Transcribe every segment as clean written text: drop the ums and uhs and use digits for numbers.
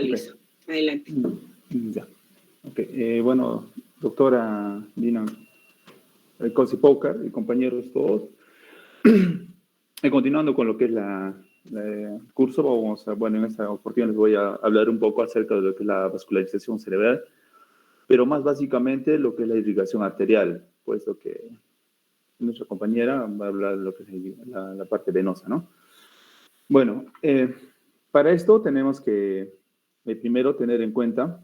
Listo. Adelante. Ya. Okay. Bueno, doctora Dina Cosi Pócar y compañeros todos, continuando con lo que es el curso, en esta oportunidad les voy a hablar un poco acerca de lo que es la vascularización cerebral, pero más básicamente lo que es la irrigación arterial, puesto que nuestra compañera va a hablar de lo que es la parte venosa, ¿no? Bueno, para esto tenemos que primero tener en cuenta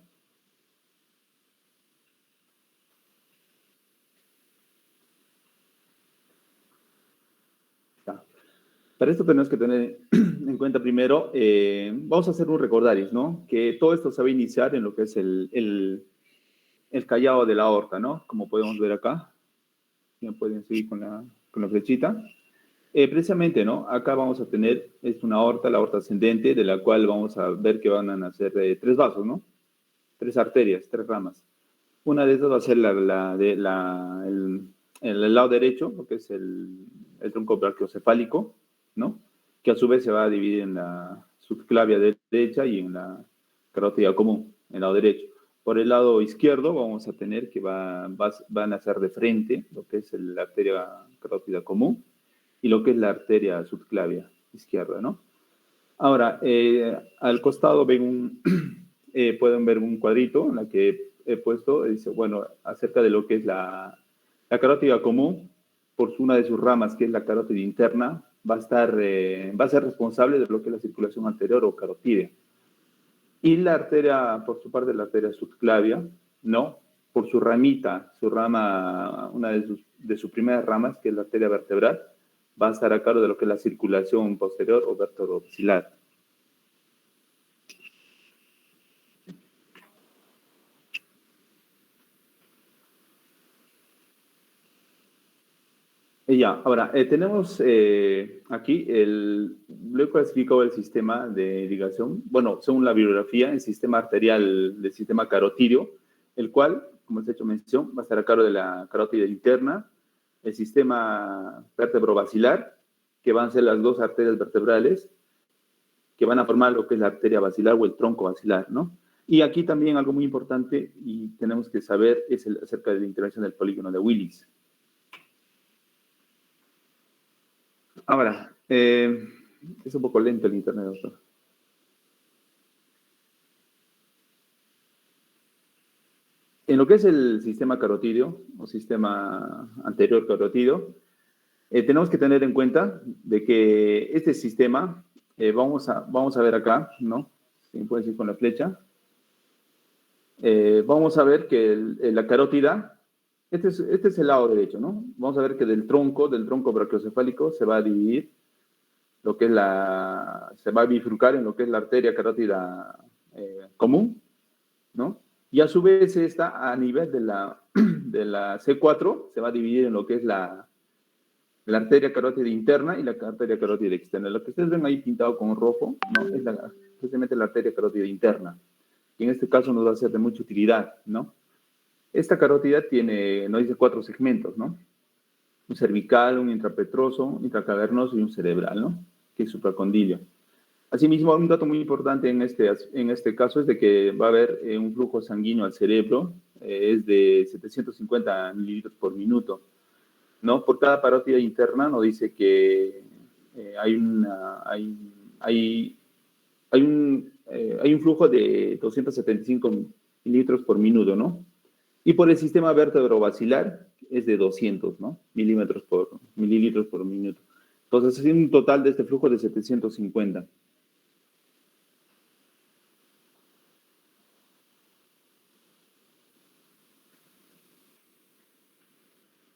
en cuenta primero, vamos a hacer un recordaris, ¿no? Que todo esto se va a iniciar en lo que es el callado de la aorta, ¿no? Como podemos ver acá. Ya pueden seguir con la flechita. Precisamente, ¿no? Acá vamos a tener, es una aorta, la aorta ascendente, de la cual vamos a ver que van a nacer tres vasos, ¿no? Tres arterias, tres ramas. Una de esas va a ser el lado derecho, lo que es el tronco brachiocefálico, ¿no? Que a su vez se va a dividir en la subclavia derecha y en la carótida común, en el lado derecho. Por el lado izquierdo vamos a tener que van a ser de frente lo que es la arteria carótida común y lo que es la arteria subclavia izquierda, ¿no? Ahora, al costado pueden ver un cuadrito en la que he puesto, dice, bueno, acerca de lo que es la carótida común, por una de sus ramas, que es la carótida interna, va a ser responsable de lo que es la circulación anterior o carotídea. Y la arteria, por su parte, la arteria subclavia, ¿no? Por su ramita, una de sus primeras ramas, que es la arteria vertebral, va a estar a cargo de lo que es la circulación posterior o vertebrovascular. Ya, ahora, tenemos aquí lo he clasificado el sistema de irrigación, bueno, según la bibliografía, el sistema arterial del sistema carotídeo, el cual, como les he hecho mención, va a estar a cargo de la carótida interna, el sistema vertebrovascular, que van a ser las dos arterias vertebrales, que van a formar lo que es la arteria basilar o el tronco basilar, ¿no? Y aquí también algo muy importante y tenemos que saber es acerca de la intervención del polígono de Willis. Ahora, es un poco lento el internet, doctor. En lo que es el sistema carotídeo o sistema anterior carotídeo, tenemos que tener en cuenta de que este sistema, vamos a ver acá, ¿no? Si me puedes ir con la flecha. Vamos a ver que la carótida, este es el lado derecho, ¿no? Vamos a ver que del tronco brachiocefálico se va a dividir lo que es se va a bifurcar en lo que es la arteria carótida común, ¿no? Y a su vez esta, a nivel de la C4, se va a dividir en lo que es la arteria carótida interna y la arteria carótida externa. Lo que ustedes ven ahí pintado con rojo, ¿no? Es precisamente la arteria carótida interna, que en este caso nos va a ser de mucha utilidad, ¿no? Esta carótida nos dice 4 segmentos, ¿no? Un cervical, un intrapetroso, un intracavernoso y un cerebral, ¿no? Que es supracondilio. Asimismo, un dato muy importante en este caso es de que va a haber un flujo sanguíneo al cerebro, es de 750 mililitros por minuto, ¿no? Por cada parótida interna nos dice que hay un flujo de 275 mililitros por minuto, ¿no? Y por el sistema vertebrovascular es de 200, ¿no? Mililitros por minuto. Entonces, es un total de este flujo de 750.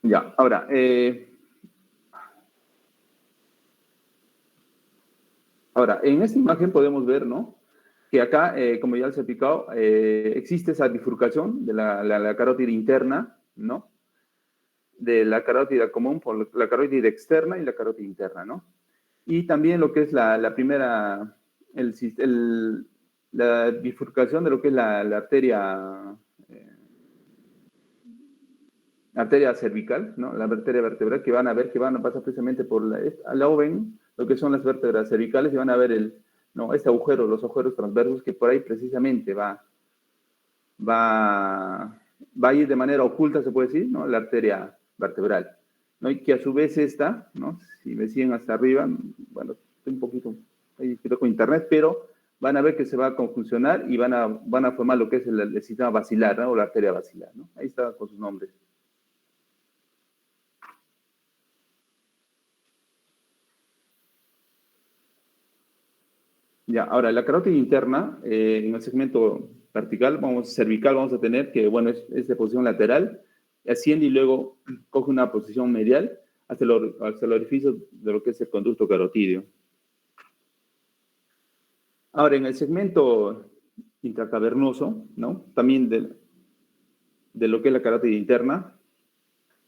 Ya, ahora, en esta imagen podemos ver, ¿no? Que acá, como ya les he explicado, existe esa bifurcación de la carótida interna, ¿no? De la carótida común por la carótida externa y la carótida interna, ¿no? Y también lo que es la primera, la bifurcación de lo que es la arteria cervical, ¿no? La arteria vertebral, que van a pasar precisamente por al lado ven lo que son las vértebras cervicales y van a ver ¿no? Este agujero, los agujeros transversos, que por ahí precisamente va a ir de manera oculta, se puede decir, ¿no? La arteria vertebral, ¿no? Y que a su vez esta, ¿no? Si me siguen hasta arriba, bueno, estoy un poquito ahí con internet, pero van a ver que se va a conjuncionar y van a formar lo que es el sistema basilar, ¿no? O la arteria basilar, ¿no? Ahí está con sus nombres. Ya, ahora, la carótida interna, en el segmento vertical, cervical, vamos a tener que, bueno, es de posición lateral, asciende y luego coge una posición medial hacia el orificio de lo que es el conducto carotídeo. Ahora, en el segmento intracavernoso, ¿no? También de lo que es la carótida interna,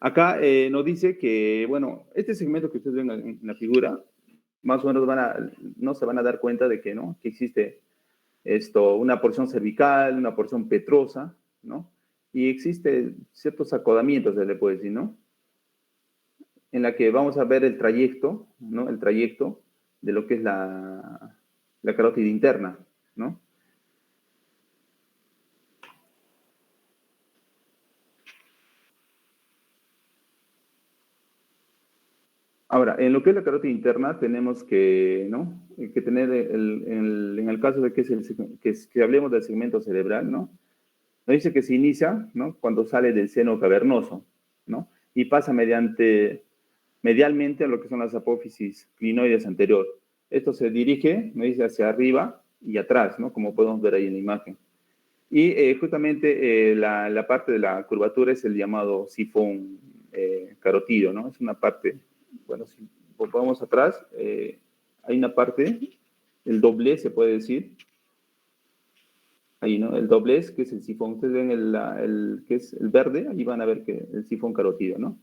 acá nos dice que, bueno, este segmento que ustedes ven en la figura, más o menos no se van a dar cuenta de que, ¿no? Que existe una porción cervical, una porción petrosa, ¿no? Y existe ciertos acodamientos, se le puede decir, ¿no? En la que vamos a ver el trayecto, ¿no? El trayecto de lo que es la carótida interna, ¿no? Ahora, en lo que es la carótida interna tenemos que, ¿no? Que tener, en el caso de que hablemos del segmento cerebral, ¿no? Nos dice que se inicia, ¿no? Cuando sale del seno cavernoso, ¿no? Y pasa medialmente a lo que son las apófisis clinoides anterior. Esto se dirige, me dice, hacia arriba y atrás, ¿no? Como podemos ver ahí en la imagen. Y justamente la parte de la curvatura es el llamado sifón carotídeo, ¿no? Es una parte, bueno, si vamos atrás, hay una parte, el doblez se puede decir, ahí, ¿no? El doblez, que es el sifón. Ustedes ven que es el verde, ahí van a ver que el sifón carotídeo, ¿no?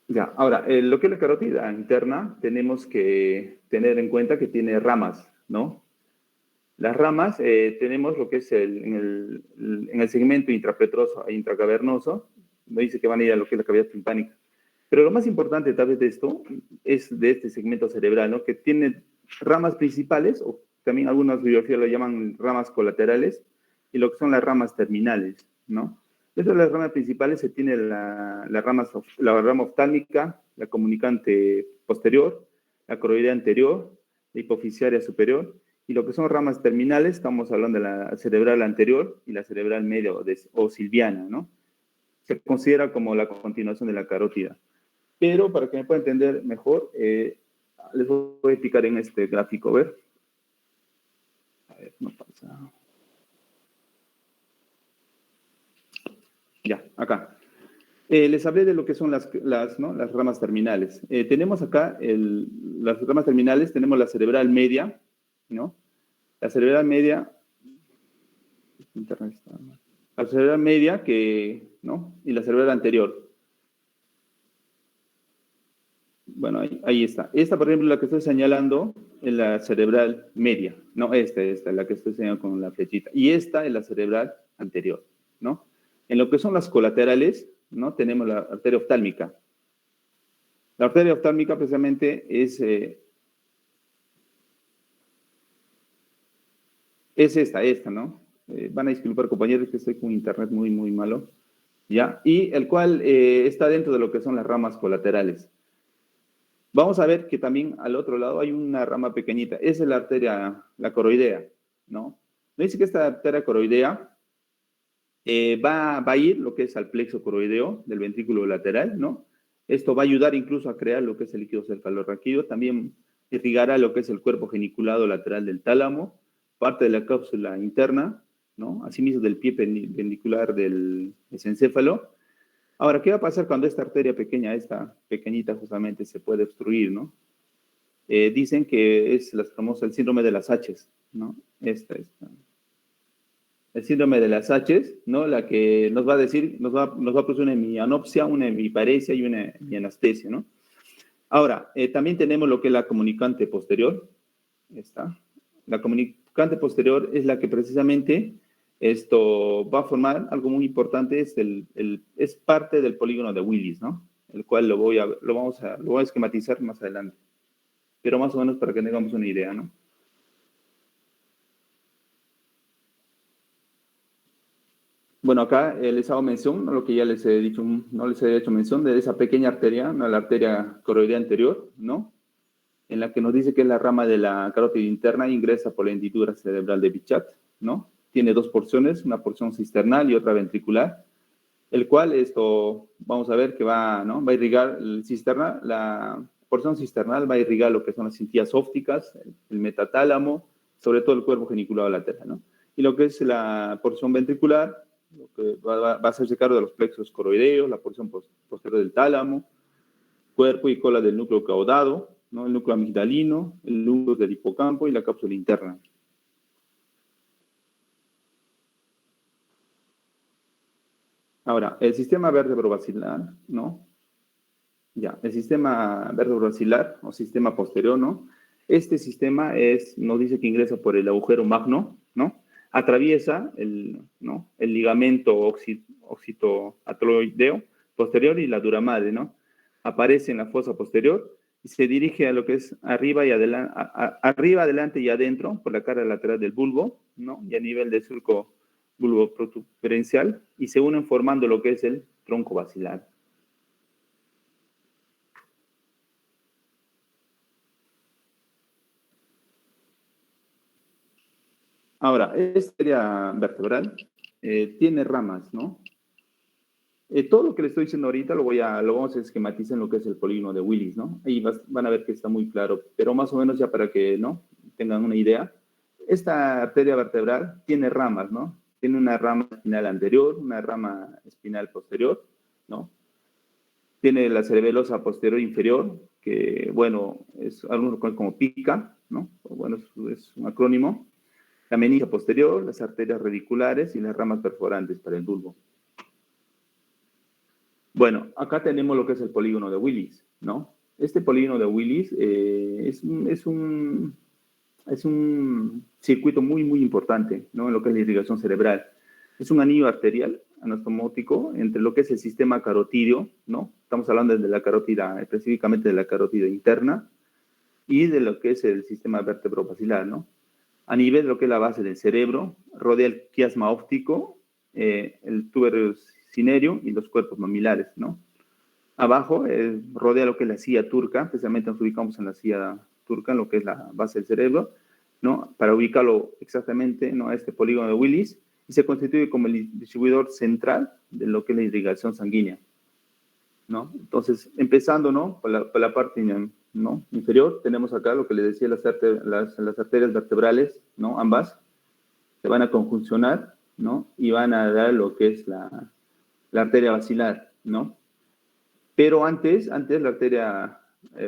Ya, ahora, lo que es la carótida interna, tenemos que tener en cuenta que tiene ramas, ¿no? Las ramas, tenemos lo que es en el segmento intrapetroso e intracavernoso, me dice que van a ir a lo que es la cavidad timpánica. Pero lo más importante tal vez de esto es de este segmento cerebral, ¿no? Que tiene ramas principales, o también algunas bibliografías lo llaman ramas colaterales, y lo que son las ramas terminales, ¿no? Dentro de las ramas principales se tiene la rama oftálmica, la comunicante posterior, la coroidea anterior, la hipofisiaria superior, y lo que son ramas terminales, estamos hablando de la cerebral anterior y la cerebral media o silviana, ¿no? Se considera como la continuación de la carótida. Pero para que me pueda entender mejor, les voy a explicar en este gráfico, ¿ver? A ver, no pasa. Ya, acá. Les hablé de lo que son ¿no? las ramas terminales. Tenemos acá las ramas terminales, tenemos la cerebral media, ¿no? La cerebral media, la cerebral media ¿no? Y la cerebral anterior. Bueno, ahí está. Esta, por ejemplo, la que estoy señalando es la cerebral media. No, esta, la que estoy señalando con la flechita. Y esta es la cerebral anterior, ¿no? En lo que son las colaterales, ¿no? Tenemos la arteria oftálmica. La arteria oftálmica precisamente es esta, ¿no? Van a disculpar, compañeros, que estoy con internet muy, muy malo, ¿ya? Y el cual está dentro de lo que son las ramas colaterales. Vamos a ver que también al otro lado hay una rama pequeñita. Esa es la arteria, la coroidea, ¿no? Me dice que esta arteria coroidea va a ir lo que es al plexo coroideo del ventrículo lateral, ¿no? Esto va a ayudar incluso a crear lo que es el líquido cefalorraquídeo. También irrigará lo que es el cuerpo geniculado lateral del tálamo, parte de la cápsula interna, ¿no? Asimismo del pie pendicular del mesencéfalo. Ahora, ¿qué va a pasar cuando esta arteria pequeña, esta pequeñita justamente, se puede obstruir, ¿no? Dicen que es el síndrome de las H's, ¿no? Esta. El síndrome de las H's, ¿no? La que nos va a decir, nos va a producir una hemianopsia, una hemiparesia y una hemianestesia, ¿no? Ahora, también tenemos lo que es la comunicante posterior. Esta. La comunicante posterior es la que precisamente Esto va a formar algo muy importante, es parte del polígono de Willis, ¿no? El cual lo voy a esquematizar más adelante. Pero más o menos para que tengamos una idea, ¿no? Bueno, acá les hago mención a lo que ya les he dicho, no les he hecho mención de esa pequeña arteria, ¿no? La arteria coroidea anterior, ¿no? En la que nos dice que es la rama de la carótida interna, ingresa por la hendidura cerebral de Bichat, ¿no? Tiene dos porciones, una porción cisternal y otra ventricular, el cual esto, vamos a ver que va, ¿no? Va a irrigar la porción cisternal va a irrigar lo que son las cintillas ópticas, el metatálamo, sobre todo el cuerpo geniculado lateral, ¿no? Y lo que es la porción ventricular, lo que va a hacerse cargo de los plexos coroideos, la porción posterior del tálamo, cuerpo y cola del núcleo caudado, ¿no? El núcleo amigdalino, el núcleo del hipocampo y la cápsula interna. Ahora, el sistema vértebro-basilar, ¿no? Ya, el sistema vértebro-basilar o sistema posterior, ¿no? Este sistema nos dice que ingresa por el agujero magno, ¿no? Atraviesa ¿no? El ligamento occipitoatloideo posterior y la dura madre, ¿no? Aparece en la fosa posterior y se dirige a lo que es arriba, adelante y adentro por la cara lateral del bulbo, ¿no? Y a nivel del surco bulbo protuberencial y se unen formando lo que es el tronco basilar. Ahora, esta área vertebral tiene ramas, ¿no? Todo lo que le estoy diciendo ahorita lo vamos a esquematizar en lo que es el polígono de Willis, ¿no? Ahí van a ver que está muy claro, pero más o menos ya para que, ¿no? Tengan una idea. Esta arteria vertebral tiene ramas, ¿no? Tiene una rama espinal anterior, una rama espinal posterior, ¿no? Tiene la cerebelosa posterior inferior, que, bueno, algunos como pica, ¿no? Bueno, es un acrónimo. La meninge posterior, las arterias radiculares y las ramas perforantes para el bulbo. Bueno, acá tenemos lo que es el polígono de Willis, ¿no? Este polígono de Willis es un circuito muy, muy importante, ¿no? En lo que es la irrigación cerebral. Es un anillo arterial anastomótico entre lo que es el sistema carotídeo, ¿no? Estamos hablando de la carótida, específicamente de la carótida interna, y de lo que es el sistema vertebrovascular, ¿no? A nivel de lo que es la base del cerebro, rodea el quiasma óptico, el túbulo cinerio y los cuerpos mamilares, ¿no? Abajo rodea lo que es la silla turca, especialmente nos ubicamos en la silla turca, en lo que es la base del cerebro, ¿no? Para ubicarlo exactamente, ¿no? A este polígono de Willis, y se constituye como el distribuidor central de lo que es la irrigación sanguínea, ¿no? Entonces, empezando, ¿no? Por la parte, ¿no? Inferior, tenemos acá lo que les decía, las arterias vertebrales, ¿no? Ambas se van a conjuncionar, ¿no? Y van a dar lo que es la arteria basilar, ¿no? Pero antes la arteria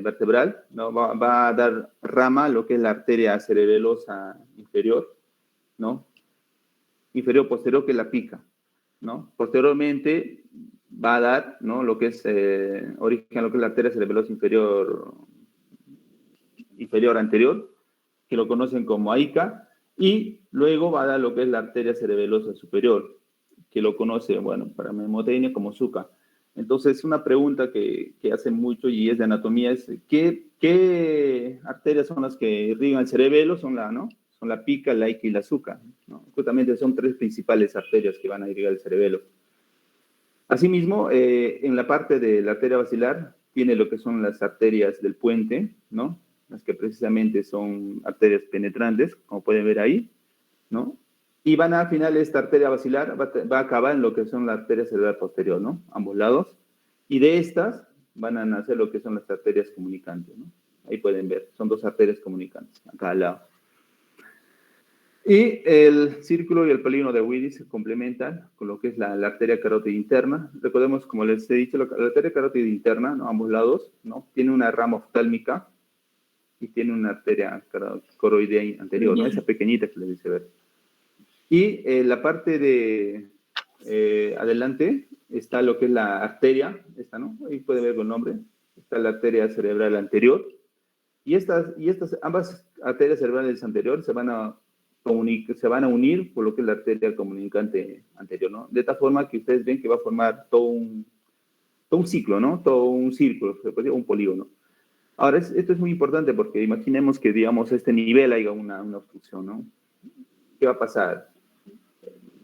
vertebral, ¿no? Va a dar rama a lo que es la arteria cerebelosa inferior, ¿no? Inferior posterior, que es la pica, ¿no? Posteriormente va a dar, ¿no? Lo que es origen a lo que es la arteria cerebelosa inferior anterior, que lo conocen como AICA, y luego va a dar lo que es la arteria cerebelosa superior, que lo conoce, bueno, para memotecnia como SUCA. Entonces, una pregunta que hacen mucho y es de anatomía es, ¿qué arterias son las que irrigan el cerebelo? Son la pica, la AICA y la SUCA, ¿no? Justamente son tres principales arterias que van a irrigar el cerebelo. Asimismo, en la parte de la arteria basilar tiene lo que son las arterias del puente, ¿no? Las que precisamente son arterias penetrantes, como pueden ver ahí, ¿no? Y al final esta arteria basilar va a acabar en lo que son la arteria cerebral posterior, ¿no? Ambos lados. Y de estas van a nacer lo que son las arterias comunicantes, ¿no? Ahí pueden ver, son dos arterias comunicantes, acá al lado. Y el círculo y el polígono de Willis se complementan con lo que es la arteria carótida interna. Recordemos, como les he dicho, la arteria carótida interna, ¿no? Ambos lados, ¿no? Tiene una rama oftálmica y tiene una arteria coroidea anterior, ¿no? Esa pequeñita que les dice ver. Y la parte de adelante está lo que es la arteria, esta, ¿no? Ahí puede ver el nombre. Está la arteria cerebral anterior. Y ambas arterias cerebrales anteriores se van a se van a unir por lo que es la arteria comunicante anterior, ¿no? De tal forma que ustedes ven que va a formar todo un ciclo, ¿no? Todo un círculo, se puede decir, un polígono. Ahora, esto es muy importante porque imaginemos que, digamos, a este nivel haya una obstrucción, ¿no? ¿Qué va a pasar?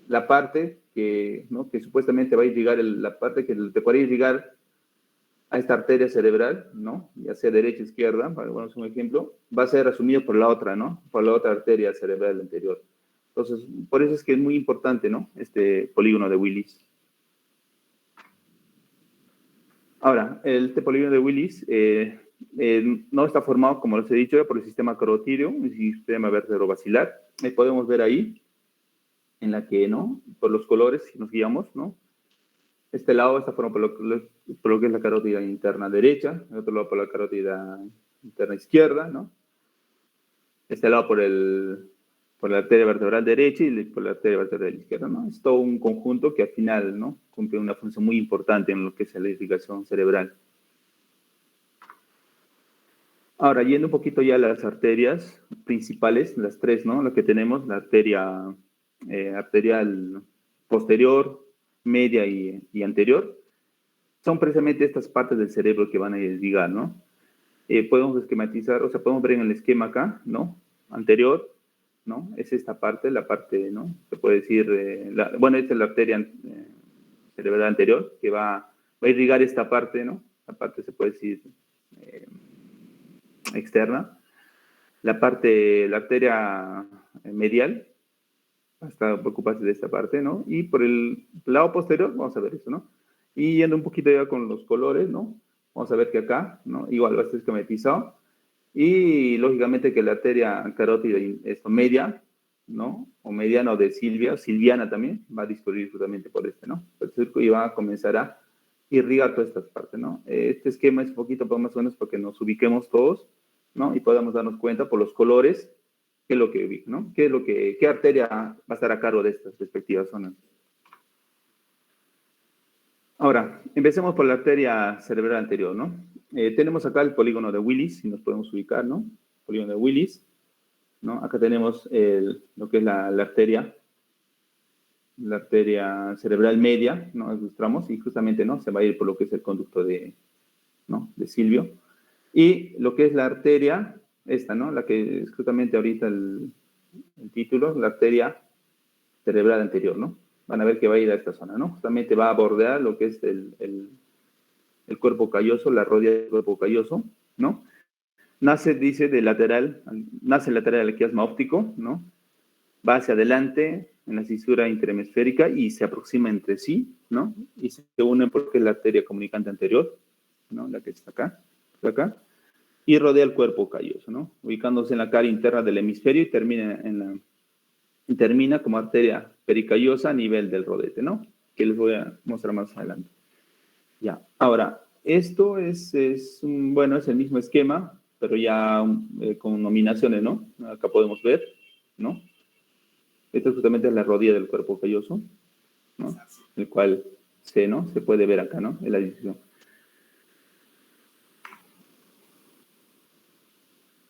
La parte que, ¿no? que supuestamente va a irrigar, la parte que te puede irrigar a esta arteria cerebral, ¿no? Ya sea derecha o izquierda, para poner un ejemplo, va a ser asumido por la otra, ¿no? Por la otra arteria cerebral anterior. Entonces, por eso es que es muy importante, ¿no? Este polígono de Willis. Ahora, este polígono de Willis no está formado, como les he dicho, por el sistema carotídeo, el sistema vertebrovascular. Podemos ver ahí, en la que, ¿no? Por los colores, si nos guiamos, ¿no? Este lado está formado por lo que es la carótida interna derecha, el otro lado por la carótida interna izquierda, ¿no? Este lado por la arteria vertebral derecha y por la arteria vertebral izquierda, ¿no? Es todo un conjunto que al final, ¿no? Cumple una función muy importante en lo que es la irrigación cerebral. Ahora, yendo un poquito ya a las arterias principales, las tres, ¿no? Lo que tenemos, la arteria arterial posterior, media y anterior, son precisamente estas partes del cerebro que van a irrigar, ¿no? Podemos esquematizar, o sea, podemos ver en el esquema acá, ¿no? Anterior, ¿no? Es esta parte, la parte, ¿no? Se puede decir, bueno, esta es la arteria cerebral anterior, que va a irrigar esta parte, ¿no? La parte, se puede decir, externa. La arteria medial, hasta ocuparse de esta parte, ¿no? Y por el lado posterior, vamos a ver eso, ¿no? Y yendo un poquito ya con los colores, ¿no? Vamos a ver que acá, ¿no? Igual va a estar esquematizado. Y lógicamente que la arteria carótida media, ¿no? O mediana o de Silviana también, va a discurrir justamente por este, ¿no? El circo y va a comenzar a irrigar todas estas partes, ¿no? Este esquema es un poquito más o menos para que nos ubiquemos todos, ¿no? Y podamos darnos cuenta por los colores qué es lo que ubica, ¿no? Qué arteria va a estar a cargo de estas respectivas zonas. Ahora, empecemos por la arteria cerebral anterior, ¿no? Tenemos acá el polígono de Willis, si nos podemos ubicar, ¿no? Polígono de Willis, ¿no? Acá tenemos lo que es la arteria cerebral media, ¿no? Ilustramos, y justamente, ¿no? Se va a ir por lo que es el conducto ¿no? de Silvio. Y lo que es la arteria, esta, ¿no? La que es justamente ahorita el título, la arteria cerebral anterior, ¿no? Van a ver que va a ir a esta zona, ¿no? Justamente va a bordear lo que es el cuerpo calloso, la rodilla del cuerpo calloso, ¿no? Nace lateral del quiasma óptico, ¿no? Va hacia adelante en la cisura interhemisférica y se aproxima entre sí, ¿no? Y se une porque es la arteria comunicante anterior, ¿no? La que está acá, y rodea el cuerpo calloso, ¿no? Ubicándose en la cara interna del hemisferio y termina como arteria pericallosa a nivel del rodete, ¿no? Que les voy a mostrar más adelante. Ya, ahora, esto es el mismo esquema, pero ya con nominaciones, ¿no? Acá podemos ver, ¿no? Esta es justamente la rodilla del cuerpo calloso, ¿no? El cual ¿no? Se puede ver acá, ¿no? En la división.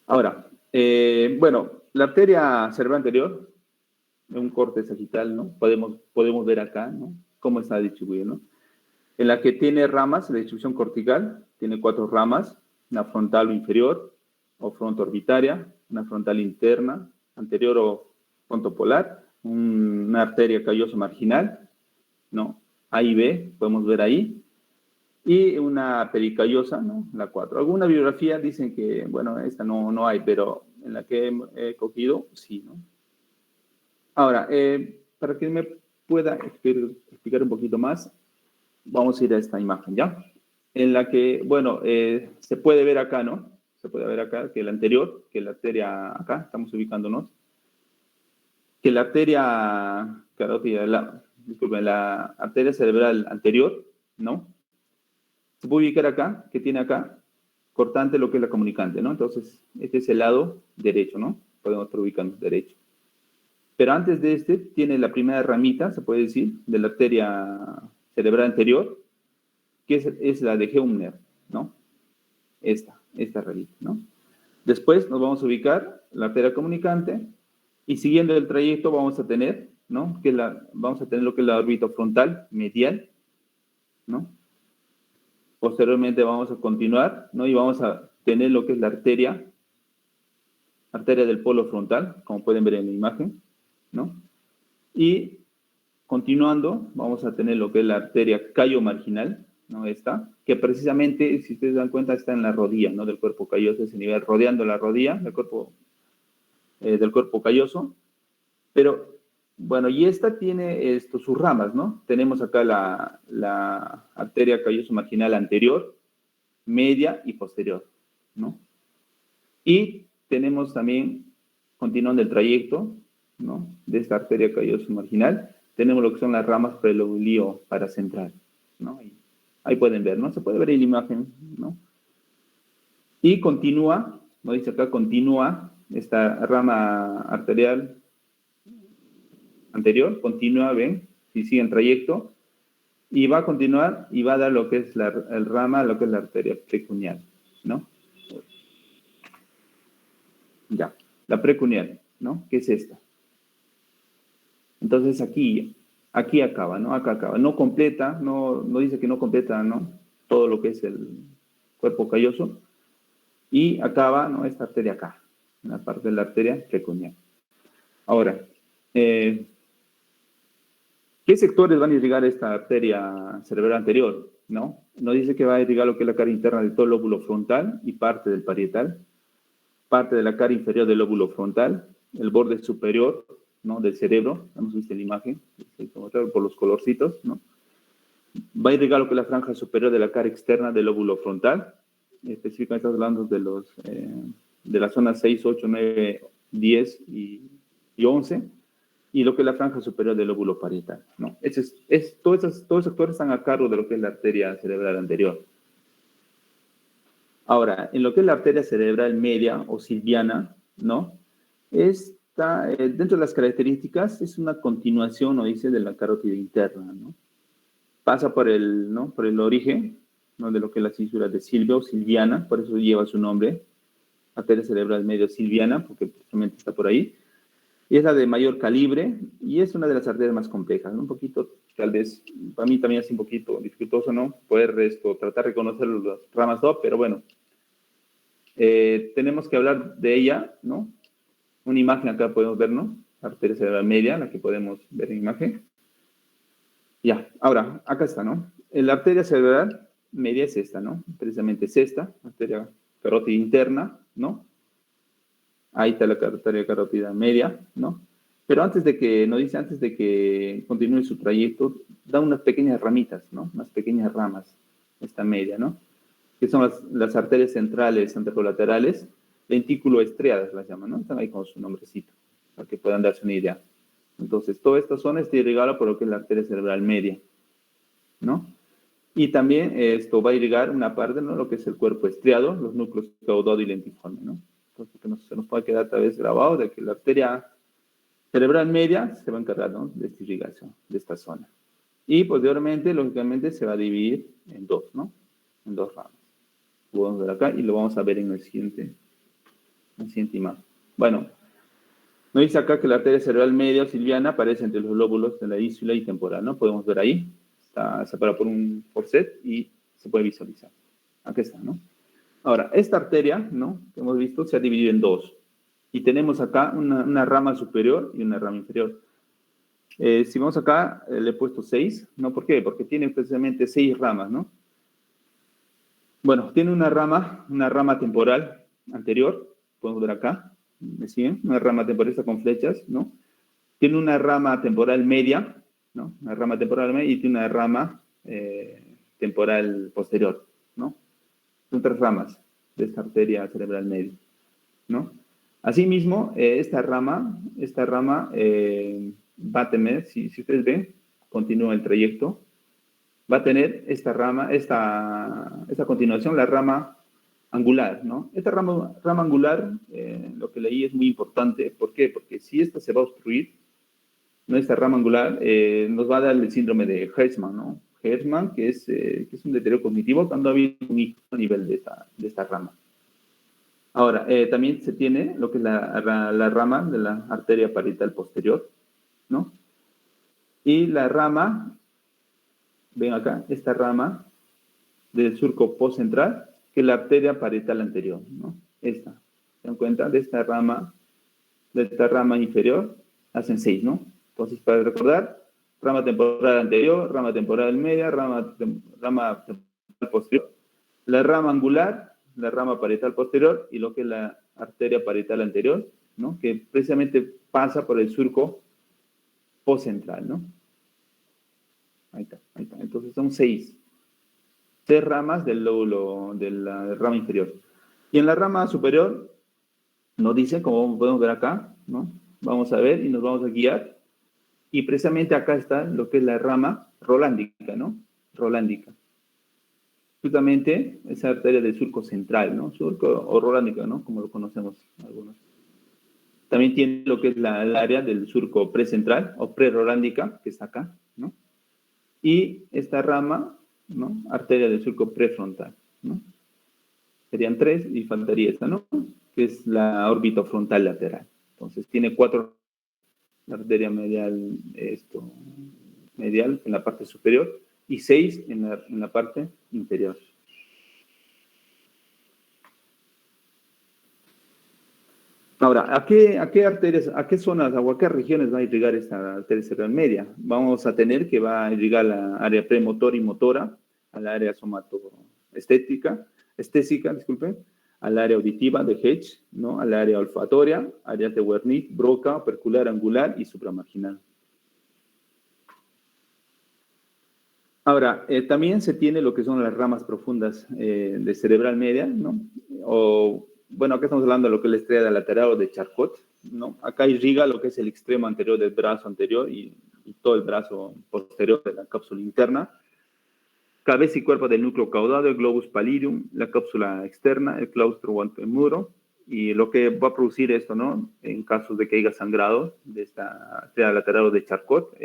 Ahora, bueno, la arteria cerebral anterior, un corte sagital, ¿no? Podemos ver acá, ¿no? Cómo está distribuido, ¿no? En la que tiene ramas, la distribución cortical, tiene 4 ramas, una frontal o inferior, o fronto-orbitaria, una frontal interna, anterior o frontopolar, una arteria calloso marginal, ¿no? A y B, podemos ver ahí, y una pericallosa, ¿no? La 4. Alguna bibliografía dicen que, bueno, esta no hay, pero en la que he cogido, sí, ¿no? Ahora, para que me pueda explicar un poquito más, vamos a ir a esta imagen, ¿ya? En la que, bueno, se puede ver acá, ¿no? Se puede ver acá que la anterior, que la arteria acá, estamos ubicándonos, que la arteria carótida, la arteria cerebral anterior, ¿no? Se puede ubicar acá, que tiene acá, cortante lo que es la comunicante, ¿no? Entonces, este es el lado derecho, ¿no? Podemos estar ubicando derecho. Pero antes de este, tiene la primera ramita, se puede decir, de la arteria cerebral anterior, que es la de Heumner, ¿no? Esta ramita, ¿no? Después nos vamos a ubicar la arteria comunicante, Y siguiendo el trayecto vamos a tener, ¿no? Vamos a tener lo que es la órbita frontal medial, ¿no? Posteriormente vamos a continuar, ¿no? Y vamos a tener lo que es la arteria del polo frontal, como pueden ver en la imagen, ¿no? Y continuando, vamos a tener lo que es la arteria callo-marginal, ¿no? Esta, que precisamente, si ustedes dan cuenta, está en la rodilla, ¿no? Del cuerpo calloso, ese nivel, rodeando la rodilla del cuerpo calloso. Pero, bueno, y esta tiene sus ramas, ¿no? Tenemos acá la arteria calloso-marginal anterior, media y posterior, ¿no? Y tenemos también, continuando el trayecto, ¿no? De esta arteria calloso-marginal, tenemos lo que son las ramas prelobulio paracentral, ¿no? Ahí pueden ver, ¿no? Se puede ver en la imagen, ¿no? Y continúa, ¿no? Dice acá, continúa esta rama arterial anterior, continúa, ven, si sigue en trayecto, y va a continuar y va a dar lo que es el rama, lo que es la arteria precuneal, ¿no? Ya, la precuneal, ¿no? ¿Qué es esta? Entonces aquí acaba, ¿no? Acá acaba. No completa, no dice que no completa, ¿no? Todo lo que es el cuerpo calloso. Y acaba, ¿no? Esta arteria acá, la parte de la arteria precuneal. Ahora, ¿qué sectores van a irrigar esta arteria cerebral anterior? ¿No? Nos dice que va a irrigar lo que es la cara interna de todo el lóbulo frontal y parte del parietal, parte de la cara inferior del lóbulo frontal, el borde superior, ¿no? Del cerebro, hemos visto en la imagen, por los colorcitos, ¿no? Va a irrigar lo que es la franja superior de la cara externa del lóbulo frontal, específicamente estamos hablando de las zonas 6, 8, 9, 10 y 11, y lo que es la franja superior del lóbulo parietal, ¿no? Todos esos sectores están a cargo de lo que es la arteria cerebral anterior. Ahora, en lo que es la arteria cerebral media o silviana, ¿no? Dentro de las características, es una continuación, ¿no? Dice, de la carótida interna, ¿no? Pasa por el origen, ¿no? De lo que es la cisura de Silvia o silviana, por eso lleva su nombre, arteria cerebral medio silviana, porque precisamente está por ahí. Y es la de mayor calibre y es una de las arterias más complejas, ¿no? Un poquito, tal vez, para mí también es un poquito dificultoso, ¿no? Poder tratar de reconocer las ramas top, pero bueno, tenemos que hablar de ella, ¿no? Una imagen acá podemos ver, ¿no? Arteria cerebral media, la que podemos ver en imagen. Ya, ahora, acá está, ¿no? La arteria cerebral media es esta, ¿no? Precisamente es esta, arteria carótida interna, ¿no? Ahí está la arteria carótida media, ¿no? Pero antes de que continúe su trayecto, da unas pequeñas ramitas, ¿no? Unas pequeñas ramas, esta media, ¿no? Que son las arterias centrales anterolaterales, lentículo estriadas las llaman, ¿no? Están ahí con su nombrecito, para que puedan darse una idea. Entonces, toda esta zona está irrigada por lo que es la arteria cerebral media, ¿no? Y también esto va a irrigar una parte, ¿no? Lo que es el cuerpo estriado, los núcleos caudado y lentiforme, ¿no? Entonces, que se nos puede quedar tal vez grabado de que la arteria cerebral media se va a encargar, ¿no? De esta irrigación, de esta zona. Y posteriormente, lógicamente, se va a dividir en dos, ¿no? En dos ramas. Lo vamos a ver acá y lo vamos a ver en la siguiente imagen. Bueno, nos dice acá que la arteria cerebral media o silviana aparece entre los lóbulos de la ínsula y temporal, ¿no? Podemos ver ahí. Está separada por un forcet y se puede visualizar. Aquí está, ¿no? Ahora, esta arteria, ¿no? Que hemos visto, se ha dividido en dos. Y tenemos acá una rama superior y una rama inferior. Si vamos acá, le he puesto 6, ¿no? ¿Por qué? Porque tiene precisamente 6 ramas, ¿no? Bueno, tiene una rama temporal anterior, podemos ver acá, ¿me siguen? Una rama temporal está con flechas, ¿no? Tiene una rama temporal media, ¿no? Una rama temporal media y tiene una rama temporal posterior, ¿no? Son 3 ramas de esta arteria cerebral media, ¿no? Asimismo, esta rama va a tener, si ustedes ven, continúa el trayecto, va a tener esta continuación, la rama angular, ¿no? Esta rama angular, lo que leí es muy importante. ¿Por qué? Porque si esta se va a obstruir, ¿no? Esta rama angular nos va a dar el síndrome de Hertzmann, ¿no? Hertzmann, que es un deterioro cognitivo cuando ha habido un hijo a nivel de esta rama. Ahora, también se tiene lo que es la rama de la arteria parietal posterior, ¿no? Y la rama, ven acá, esta rama del surco postcentral, que es la arteria parietal anterior, ¿no? Esta, ¿se dan cuenta? De esta rama inferior, hacen 6, ¿no? Entonces, para recordar, rama temporal anterior, rama temporal media, rama temporal posterior, la rama angular, la rama parietal posterior y lo que es la arteria parietal anterior, ¿no? Que precisamente pasa por el surco postcentral, ¿no? Ahí está, ahí está. Entonces son 6 ramas del lóbulo de la rama inferior. Y en la rama superior nos dice, como podemos ver acá, ¿no? Vamos a ver y nos vamos a guiar. Y precisamente acá está lo que es la rama rolándica, ¿no? Rolándica. Justamente esa arteria del surco central, ¿no? Surco o rolándica, ¿no? Como lo conocemos algunos. También tiene lo que es el área del surco precentral o prerolándica, que está acá, ¿no? Y esta rama, ¿no? Arteria del surco prefrontal, ¿no? Serían 3 y faltaría esta, ¿no? Que es la órbita frontal lateral. Entonces tiene 4, la arteria medial, medial en la parte superior y 6 en la parte inferior. Ahora, ¿a qué arterias, a qué zonas o a qué regiones va a irrigar esta arteria cerebral media? Vamos a tener que va a irrigar la área premotora y motora, al área somatoestética, disculpen, al área auditiva de Hedge, ¿no? Al área olfatoria, áreas de Wernicke, Broca, opercular, angular y supramarginal. Ahora, también se tiene lo que son las ramas profundas de cerebral media, ¿no? O, bueno, acá estamos hablando de lo que es la estrella lateral o de Charcot, ¿no? Acá irriga lo que es el extremo anterior del brazo anterior y todo el brazo posterior de la cápsula interna. Cabeza y cuerpo del núcleo caudado, el globus pallidum, la cápsula externa, el claustro o antemuro, y lo que va a producir esto, ¿no? En casos de que haya sangrado de esta estrella lateral o de Charcot,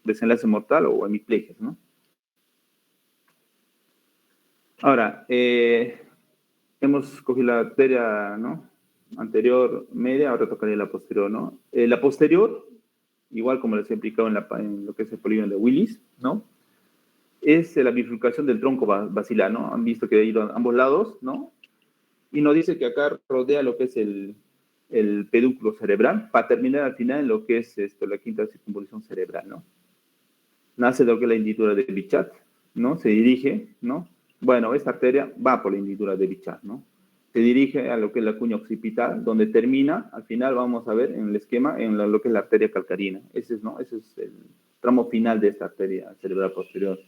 desenlace mortal o hemiplegias, ¿no? Ahora, hemos cogido la arteria, ¿no? Anterior, media, ahora tocaría la posterior, ¿no? La posterior, igual como les he explicado en lo que es el polígono de Willis, ¿no? Es la bifurcación del tronco basilar, ¿no? Han visto que ha ido a ambos lados, ¿no? Y nos dice que acá rodea lo que es el pedúnculo cerebral, para terminar al final en lo que es la quinta circunvolución cerebral, ¿no? Nace de lo que es la hendidura de Bichat, ¿no? Se dirige, ¿no? Bueno, esta arteria va por la hendidura de Bichat, ¿no? Se dirige a lo que es la cuña occipital, donde termina, al final vamos a ver en el esquema, en lo que es la arteria calcarina. Ese es, ¿no? Ese es el tramo final de esta arteria cerebral posterior.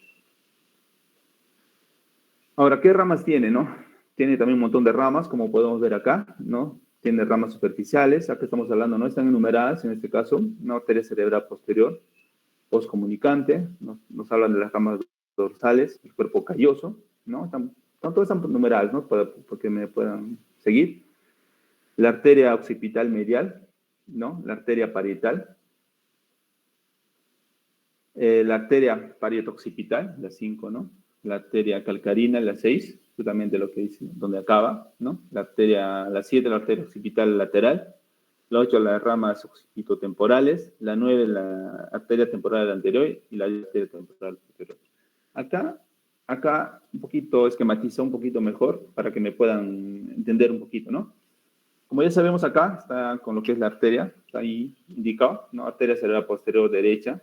Ahora, ¿qué ramas tiene, no? Tiene también un montón de ramas, como podemos ver acá, ¿no? Tiene ramas superficiales, acá estamos hablando, no están enumeradas en este caso, una arteria cerebral posterior, postcomunicante, nos hablan de las ramas dorsales, el cuerpo calloso, ¿no? Todas están numeradas, ¿no? Para que me puedan seguir. La arteria occipital medial, ¿no? La arteria parietal. La arteria parietoccipital, la 5, ¿no? La arteria calcarina, la 6, justamente lo que dice, donde acaba, ¿no? La 7, la arteria occipital lateral. La 8, las ramas occipitotemporales. La 9, la arteria temporal anterior y la arteria temporal posterior. Acá un poquito esquematiza un poquito mejor para que me puedan entender un poquito, ¿no? Como ya sabemos acá, está con lo que es la arteria, está ahí indicado, ¿no? Arteria cerebral posterior derecha,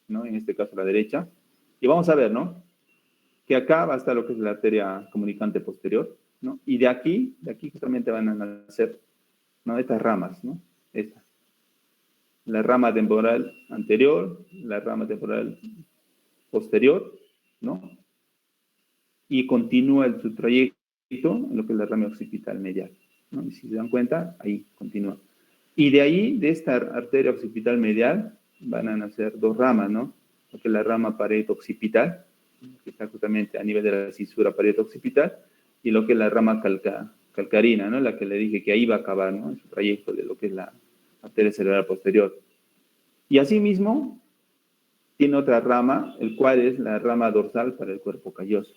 ¿no? En este caso la derecha. Y vamos a ver, ¿no? Que acá va a estar lo que es la arteria comunicante posterior, ¿no? Y de aquí justamente van a nacer, ¿no? Estas ramas, ¿no? Esta. La rama temporal anterior, la rama temporal posterior, ¿no? Y continúa su trayecto en lo que es la rama occipital medial, ¿no? Y si se dan cuenta, ahí continúa. Y de ahí, de esta arteria occipital medial, van a nacer dos ramas, ¿no? Lo que es la rama pareto-occipital, que está justamente a nivel de la cisura pareto-occipital, y lo que es la rama calcarina, ¿no? La que le dije que ahí va a acabar, ¿no? En su trayecto de lo que es la arteria cerebral posterior. Y asimismo, tiene otra rama, el cual es la rama dorsal para el cuerpo calloso.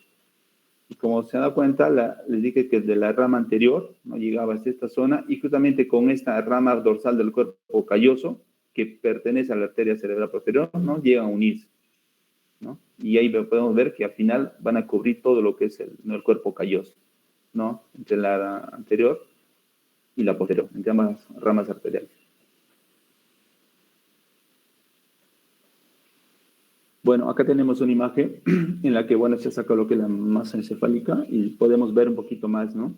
Y como se da cuenta, les dije que de la rama anterior no llegaba hasta esta zona y justamente con esta rama dorsal del cuerpo calloso, que pertenece a la arteria cerebral posterior, ¿no? Llegan a unirse, ¿no? Y ahí podemos ver que al final van a cubrir todo lo que es el cuerpo calloso, ¿no? Entre la anterior y la posterior, entre ambas ramas arteriales. Bueno, acá tenemos una imagen en la que, bueno, se saca lo que es la masa encefálica y podemos ver un poquito más, ¿no?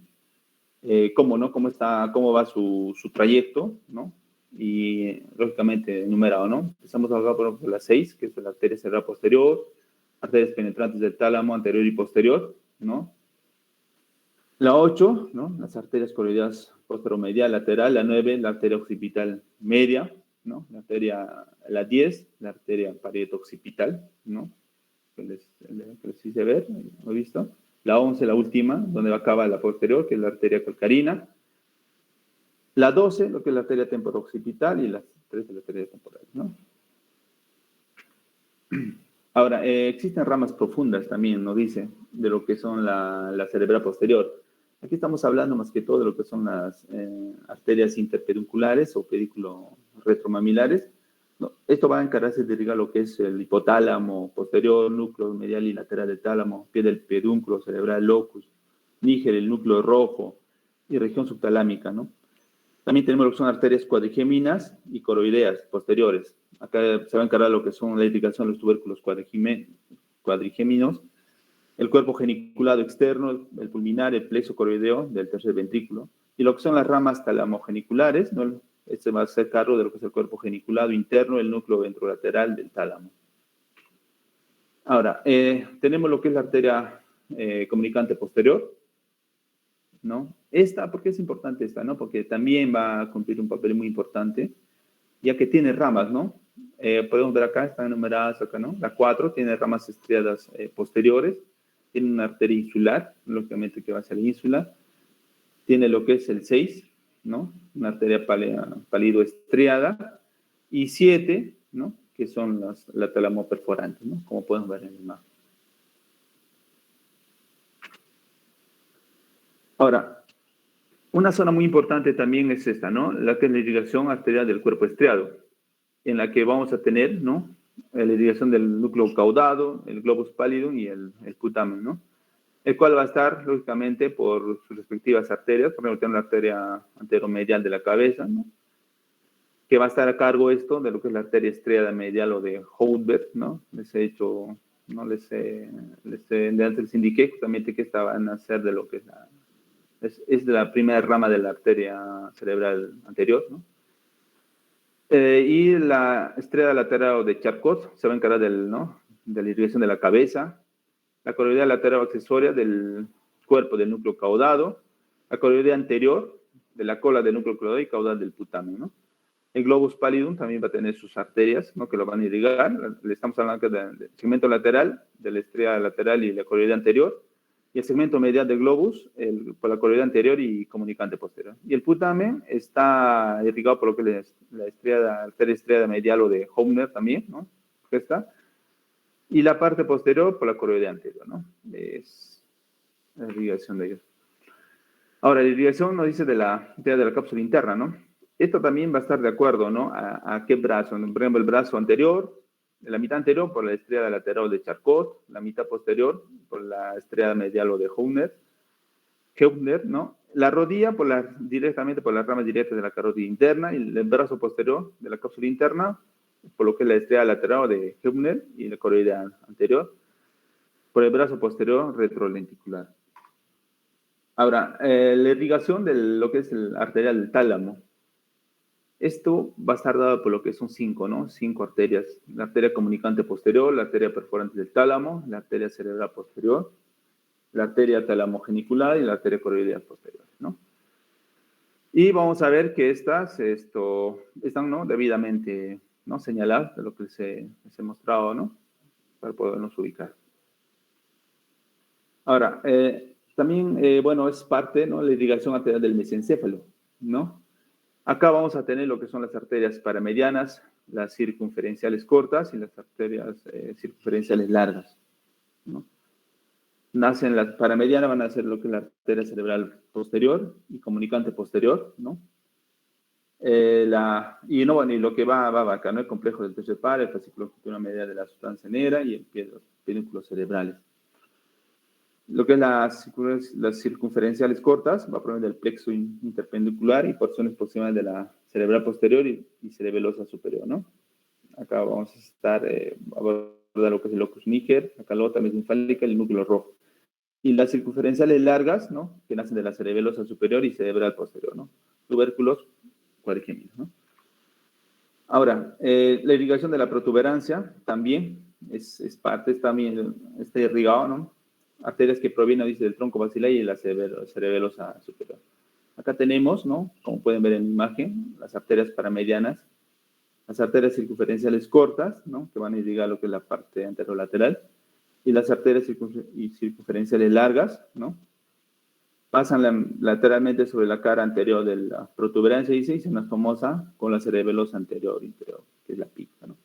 Cómo, ¿no? Cómo va su trayecto, ¿no? Y, lógicamente, enumerado, ¿no? Empezamos acá por la 6, que es la arteria cerebral posterior, arterias penetrantes del tálamo anterior y posterior, ¿no? La 8, ¿no? Las arterias coroideas posteromedial lateral. La 9, la arteria occipital media, ¿no? La 10, la arteria parieto-occipital, ¿no? Que les hice ver, ¿lo he visto? La 11, la última, donde acaba la posterior, que es la arteria calcarina. La 12, lo que es la arteria temporo-occipital, y la 13, la arteria temporal, ¿no? Ahora, existen ramas profundas también, nos dice, de lo que son la cerebral posterior. Aquí estamos hablando más que todo de lo que son las arterias interpedunculares o pedículo retromamilares. No, esto va a encargarse de irrigar lo que es el hipotálamo posterior, núcleo medial y lateral del tálamo, pie del pedúnculo cerebral, locus, níger, el núcleo rojo y región subtalámica, ¿no? También tenemos lo que son arterias cuadrigéminas y coroideas posteriores. Acá se va a encargar lo que son la irrigación de los tubérculos cuadrigéminos, el cuerpo geniculado externo, el pulminar, el plexo coroideo del tercer ventrículo, y lo que son las ramas talamogeniculares, ¿no? Este va a ser cargo de lo que es el cuerpo geniculado interno, el núcleo ventrolateral del tálamo. Ahora, tenemos lo que es la arteria comunicante posterior, ¿no? ¿Por qué es importante esta, no? Porque también va a cumplir un papel muy importante, ya que tiene ramas, ¿no? Podemos ver acá, están enumeradas acá, ¿no? La 4 tiene ramas estriadas posteriores, tiene una arteria insular, lógicamente que va hacia la ínsula, tiene lo que es el 6, ¿no? Una arteria pálido-estriada, y 7, ¿no? Que son la talamoperforante, ¿no? Como podemos ver en la imagen. Ahora, una zona muy importante también es esta, ¿no? La que es la irrigación arterial del cuerpo estriado, en la que vamos a tener, ¿no? La irrigación del núcleo caudado, el globus pallidum y el putamen, ¿no? El cual va a estar, lógicamente, por sus respectivas arterias. Por ejemplo, tenemos la arteria anteromedial de la cabeza, ¿no? Que va a estar a cargo esto de lo que es la arteria estriada medial o de Houtberg, ¿no? Les he hecho, ¿no? Antes les indiqué justamente que esta va a nacer de lo que es de la primera rama de la arteria cerebral anterior, ¿no? Y la estriada lateral de Charcot se va a encargar ¿no? de la irrigación de la cabeza, la coroidea lateral accesoria del cuerpo del núcleo caudado, la coroidea anterior de la cola del núcleo caudado y caudal del putamen, ¿no? El globus pallidum también va a tener sus arterias, ¿no? Que lo van a irrigar. Le estamos hablando del segmento lateral, de la estriada lateral y la coroidea anterior, y el segmento medial del globus por la coroidea anterior y comunicante posterior. Y el putamen está irrigado por lo que es la arteria estriada medial o de Hoffner también, ¿no? Esta. Y la parte posterior por la coroidea anterior, ¿no? Es la irrigación de ellos. Ahora, la irrigación nos dice de la cápsula interna, ¿no? Esto también va a estar de acuerdo, ¿no? ¿A qué brazo? Por ejemplo, el brazo anterior, la mitad anterior por la estriada lateral de Charcot, la mitad posterior por la estriada medial o de Heubner, ¿no? La rodilla directamente por las ramas directas de la carótida interna, y el brazo posterior de la cápsula interna por lo que es la estriada lateral de Heubner y la coroidea anterior, por el brazo posterior retrolenticular. Ahora, la irrigación de lo que es el arterial del tálamo. Esto va a estar dado por lo que son 5, ¿no? 5 arterias. La arteria comunicante posterior, la arteria perforante del tálamo, la arteria cerebral posterior, la arteria talamogenicular y la arteria coroidea posterior, ¿no? Y vamos a ver que estas están, ¿no? Debidamente, ¿no? Señaladas de lo que les he mostrado, ¿no? Para podernos ubicar. Ahora, también, bueno, es parte, ¿no? La irrigación arterial del mesencéfalo, ¿no? Acá vamos a tener lo que son las arterias paramedianas, las circunferenciales cortas y las arterias circunferenciales largas, ¿no? nacen las paramedianas, van a ser lo que es la arteria cerebral posterior y comunicante posterior, ¿no? Y lo que va acá, ¿no? El complejo del tercer par, el fascículo longitudinal media de la sustancia negra y los pedúnculos cerebrales. Lo que es las circunferenciales cortas va a provenir del plexo interpendicular y porciones proximales de la cerebral posterior y cerebelosa superior, ¿no? Acá vamos a estar abordar lo que es el locus níger, la calota mesencefálica y el núcleo rojo. Y las circunferenciales largas, ¿no? Que nacen de la cerebelosa superior y cerebral posterior, ¿no? Tubérculos cuadrigéminos, ¿no? Ahora, la irrigación de la protuberancia también está irrigado, ¿no? Arterias que provienen, dice, del tronco baxilar y de la cerebelosa superior. Acá tenemos, ¿no? Como pueden ver en la imagen, las arterias paramedianas, las arterias circunferenciales cortas, ¿no? Que van a irrigar lo que es la parte anterolateral, y las arterias circunferenciales largas, ¿no? Pasan lateralmente sobre la cara anterior de la protuberancia y se dice anastomosa con la cerebelosa anterior inferior, que es la pica, ¿no?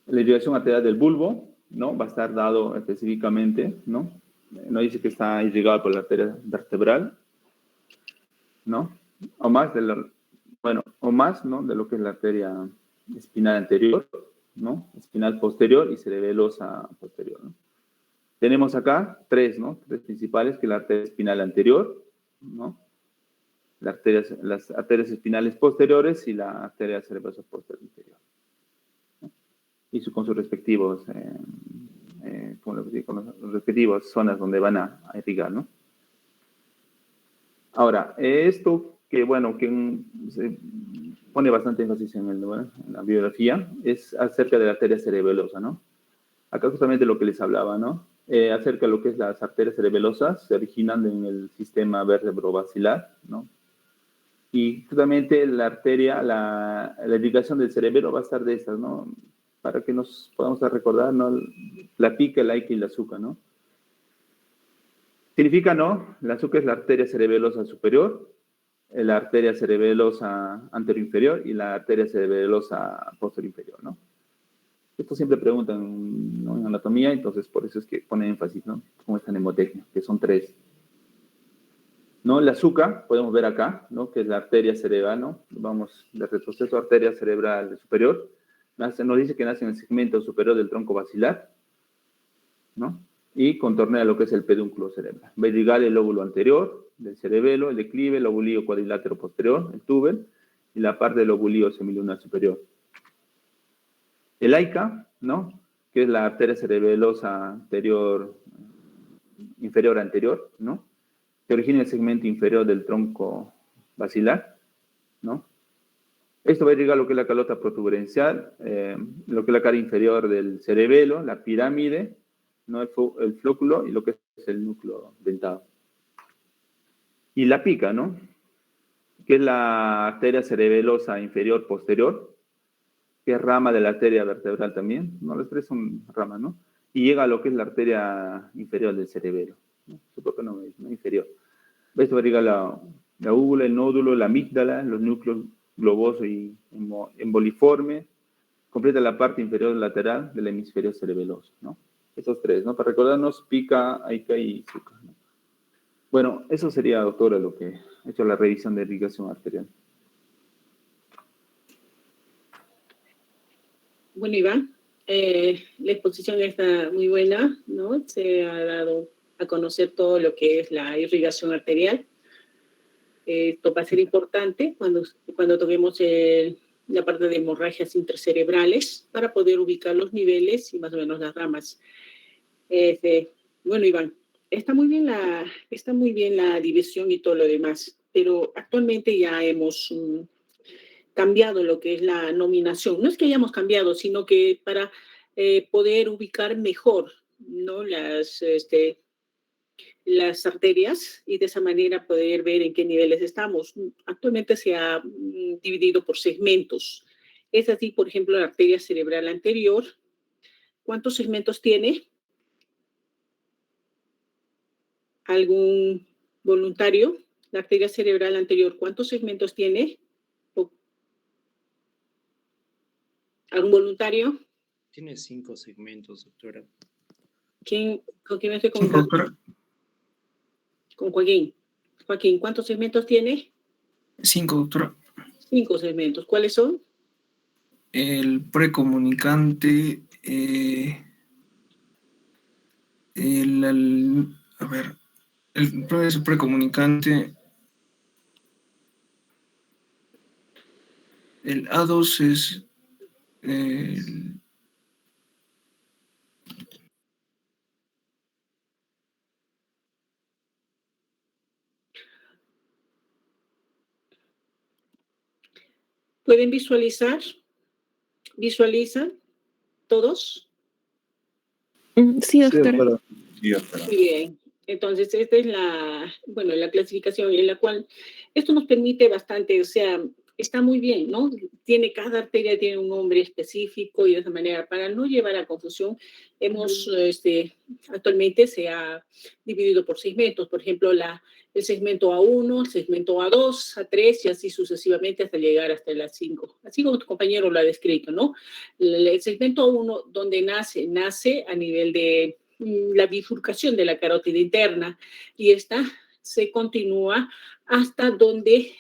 La irrigación arterial del bulbo, ¿no? Va a estar dado específicamente, ¿no? No dice que está irrigado por la arteria vertebral, ¿no? O más, ¿no? De lo que es la arteria espinal anterior, ¿no? Espinal posterior y cerebelosa posterior, ¿no? Tenemos acá tres, ¿no? Tres principales, que es la arteria espinal anterior, ¿no? Las arterias espinales posteriores y la arteria cerebrosa posterior inferior, ¿no? Y con sus respectivos, con las respectivas zonas donde van a irrigar, ¿no? Ahora, esto que, bueno, que se pone bastante énfasis en la biografía, es acerca de la arteria cerebelosa, ¿no? Acá justamente lo que les hablaba, ¿no? Acerca de lo que es las arterias cerebelosas, se originan en el sistema vértebro-basilar, ¿no? Y justamente la arteria, la irrigación del cerebelo va a estar de estas, ¿no? Para que nos podamos recordar, ¿no? La pica, la ica y la azúcar, ¿no? Significa, ¿no? La azúcar es la arteria cerebelosa superior, la arteria cerebelosa anterior-inferior y la arteria cerebelosa posterior-inferior, ¿no? Esto siempre preguntan, ¿no? En anatomía, entonces por eso es que ponen énfasis, ¿no? Como esta mnemotecnia, que son tres. ¿No? El azúcar, podemos ver acá, ¿no? Que es la arteria cerebral, ¿no? Vamos, de retroceso arteria cerebral superior. Nos dice que nace en el segmento superior del tronco basilar, ¿no? Y contornea lo que es el pedúnculo cerebral. Va a irrigar el lóbulo anterior del cerebelo, el declive, el lobulillo cuadrilátero posterior, el túber, y la parte del lobulillo semilunar superior. El AICA, ¿no? Que es la arteria cerebelosa anterior, inferior anterior, ¿no? Que origina el segmento inferior del tronco basilar, ¿no? Esto va a irrigar lo que es la calota protuberencial, lo que es la cara inferior del cerebelo, la pirámide, ¿no? El flóculo y lo que es el núcleo dentado. Y la pica, ¿no? Que es la arteria cerebelosa inferior posterior, que es rama de la arteria vertebral también, ¿no? Las tres son ramas, ¿no? Y llega a lo que es la arteria inferior del cerebelo, ¿no? Su propio nombre, ¿no? Inferior. Esto va a irrigar la úvula, el nódulo, la amígdala, los núcleos globoso y emboliforme, completa la parte inferior lateral del hemisferio cerebeloso, ¿no? Esos tres, ¿no? Para recordarnos, pica, aica y suca, ¿no? Bueno, eso sería, doctora, lo que ha hecho la revisión de irrigación arterial. Bueno, Iván, la exposición está muy buena, ¿no? Se ha dado a conocer todo lo que es la irrigación arterial. Esto va a ser importante cuando toquemos la parte de hemorragias intercerebrales para poder ubicar los niveles y más o menos las ramas. Bueno, Iván, está muy bien la división y todo lo demás, pero actualmente ya hemos cambiado lo que es la nominación. No es que hayamos cambiado, sino que para poder ubicar mejor, ¿no? Las arterias y de esa manera poder ver en qué niveles estamos. Actualmente se ha dividido por segmentos. Es así, por ejemplo, la arteria cerebral anterior. ¿Cuántos segmentos tiene? ¿Algún voluntario? La arteria cerebral anterior, ¿cuántos segmentos tiene? ¿Algún voluntario? Tiene 5 segmentos, doctora. ¿Con quién me estoy 5, comunicando? doctora. Con Joaquín. Joaquín, ¿cuántos segmentos tiene? 5, doctora. 5 segmentos. ¿Cuáles son? El precomunicante, a ver, el precomunicante, el A2 es el, ¿Pueden visualizar? ¿Visualizan todos? Sí, doctora. Sí, doctora. Muy bien. Entonces, esta es la clasificación en la cual esto nos permite bastante, o sea, está muy bien, ¿no? Cada arteria tiene un nombre específico y de esa manera, para no llevar a confusión, actualmente se ha dividido por segmentos, por ejemplo, el segmento A1, el segmento A2, A3 y así sucesivamente hasta llegar hasta el A5. Así como tu compañero lo ha descrito, ¿no? El segmento A1, donde nace a nivel de la bifurcación de la carótida interna y esta se continúa hasta donde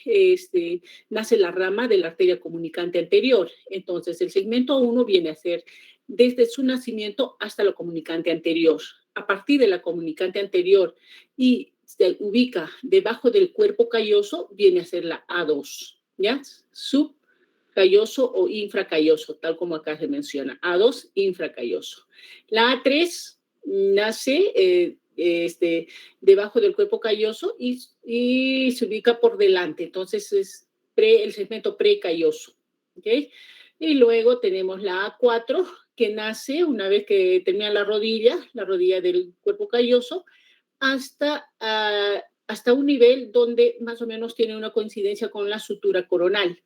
nace la rama de la arteria comunicante anterior. Entonces, el segmento 1 viene a ser desde su nacimiento hasta la comunicante anterior. A partir de la comunicante anterior y se ubica debajo del cuerpo calloso, viene a ser la A2, ¿ya? Subcalloso o infracalloso, tal como acá se menciona. A2, infracalloso. La A3 nace debajo del cuerpo calloso y se ubica por delante. Entonces es el segmento precalloso. ¿Okay? Y luego tenemos la A4 que nace una vez que termina la rodilla del cuerpo calloso, hasta un nivel donde más o menos tiene una coincidencia con la sutura coronal.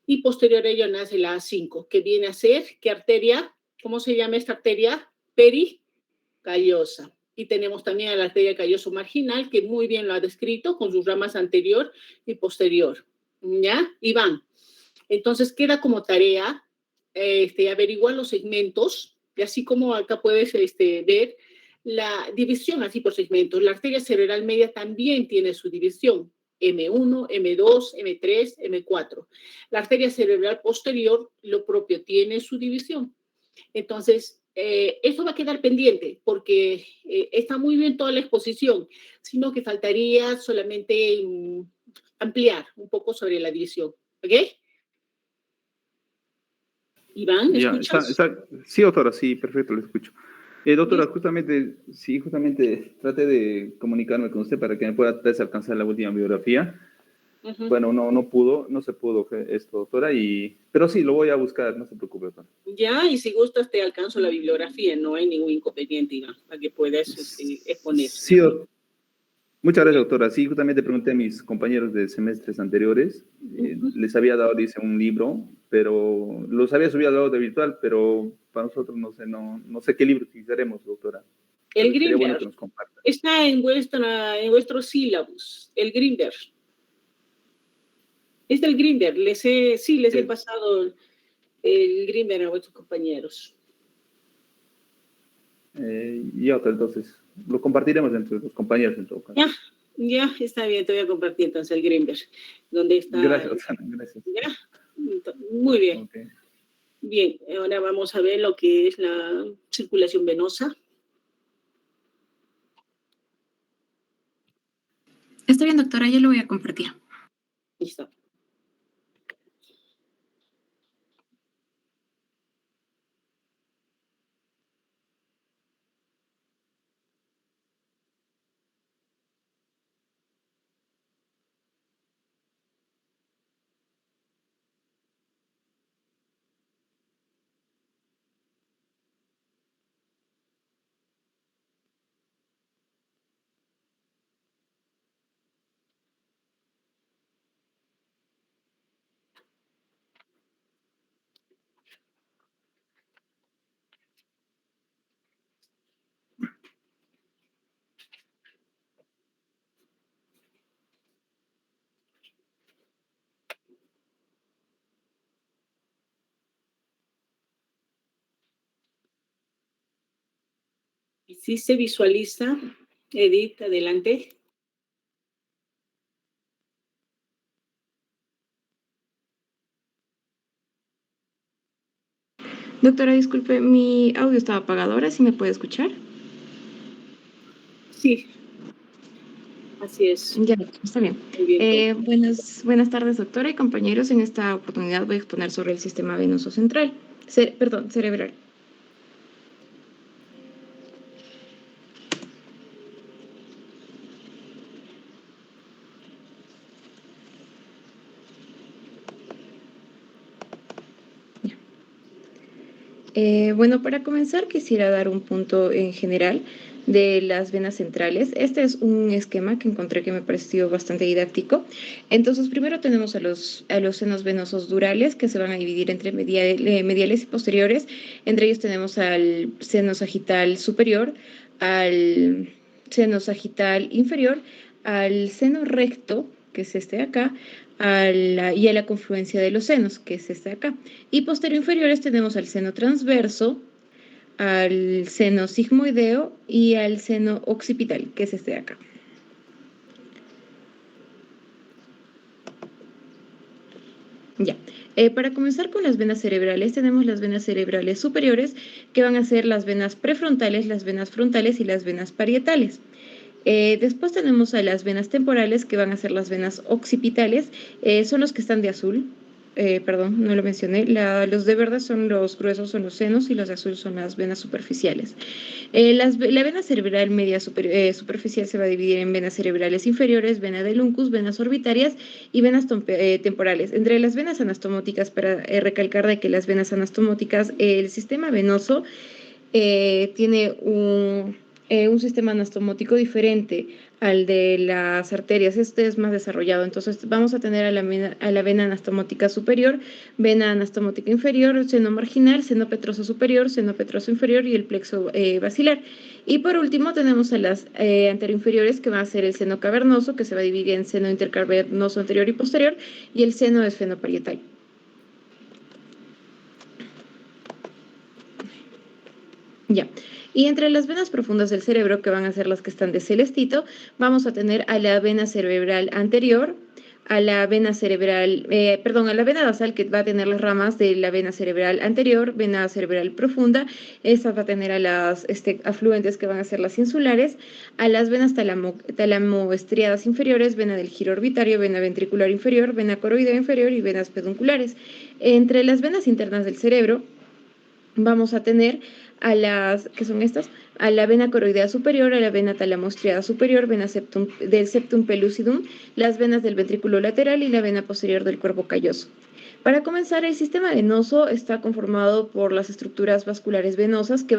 Y posterior a ello nace la A5, que viene a ser, ¿qué arteria? ¿Cómo se llama esta arteria? Callosa. Y tenemos también a la arteria calloso marginal, que muy bien lo ha descrito con sus ramas anterior y posterior. ¿Ya? Iván. Entonces queda como tarea averiguar los segmentos, y así como acá puedes ver la división así por segmentos. La arteria cerebral media también tiene su división. M1, M2, M3, M4. La arteria cerebral posterior, lo propio, tiene su división. Entonces, eso va a quedar pendiente porque está muy bien toda la exposición, sino que faltaría solamente ampliar un poco sobre la división. ¿Ok? Iván, ¿me escuchas? Sí, doctora, sí, perfecto, lo escucho. Doctora, Listo. justamente traté de comunicarme con usted para que me pueda alcanzar la última biografía. Uh-huh. Bueno, no se pudo esto, doctora, pero sí, lo voy a buscar, no se preocupe, doctora. Ya, y si gustas te alcanzo la bibliografía, no hay ningún inconveniente, Iván, para que puedas exponer. Sí, muchas gracias, doctora. Sí, justamente pregunté a mis compañeros de semestres anteriores, les había dado, dice, un libro, pero los había subido al lado de virtual, pero para nosotros no sé qué libro utilizaremos, doctora. El Sería bueno Greenberg que nos comparta. está en vuestro sílabus, el Greenberg. Es del Greenberg, les he pasado el Greenberg a vuestros compañeros. Y otra, entonces, lo compartiremos entre los compañeros en todo caso. Ya, está bien, te voy a compartir entonces el Greenberg, donde está. Gracias, gracias. Ya, muy bien. Okay. Bien, ahora vamos a ver lo que es la circulación venosa. Está bien, doctora, yo lo voy a compartir. Listo. Sí se visualiza. Edith, adelante. Doctora, disculpe, mi audio estaba apagado. ¿Ahora sí me puede escuchar? Sí, así es. Ya, está bien. Muy bien. Buenas tardes, doctora y compañeros. En esta oportunidad voy a exponer sobre el sistema venoso central. Cerebral. Para comenzar quisiera dar un punto en general de las venas centrales. Este es un esquema que encontré que me pareció bastante didáctico. Entonces, primero tenemos a los senos venosos durales que se van a dividir entre mediales y posteriores. Entre ellos tenemos al seno sagital superior, al seno sagital inferior, al seno recto, que es este de acá, y a la confluencia de los senos, que es este de acá. Y posterior inferiores tenemos al seno transverso, al seno sigmoideo y al seno occipital, que es este de acá. Ya. Para comenzar con las venas cerebrales, tenemos las venas cerebrales superiores, que van a ser las venas prefrontales, las venas frontales y las venas parietales. Después tenemos a las venas temporales, que van a ser las venas occipitales, son los que están de azul. Perdón, no lo mencioné. Los de verde son los gruesos, son los senos, y los de azul son las venas superficiales. La vena cerebral media superficial se va a dividir en venas cerebrales inferiores, vena del uncus, venas orbitarias y venas temporales. Entre las venas anastomóticas, para recalcar de que las venas anastomóticas, el sistema venoso tiene un sistema anastomótico diferente al de las arterias. Este es más desarrollado. Entonces vamos a tener a la vena anastomótica superior, vena anastomótica inferior, seno marginal, seno petroso superior, seno petroso inferior y el plexo basilar. Y por último tenemos a las anteroinferiores, que va a ser el seno cavernoso, que se va a dividir en seno intercavernoso anterior y posterior, y el seno esfenoparietal. Ya. Y entre las venas profundas del cerebro, que van a ser las que están de celestito, vamos a tener a la vena cerebral anterior, a la vena cerebral, a la vena basal, que va a tener las ramas de la vena cerebral anterior, vena cerebral profunda. Esta va a tener a las afluentes, que van a ser las insulares, a las venas talamoestriadas inferiores, vena del giro orbitario, vena ventricular inferior, vena coroidea inferior y venas pedunculares. Entre las venas internas del cerebro vamos a tener a las, que son estas, a la vena coroidea superior, a la vena talamostriada superior, vena del septum pellucidum, las venas del ventrículo lateral y la vena posterior del cuerpo calloso. Para comenzar, el sistema venoso está conformado por las estructuras vasculares venosas que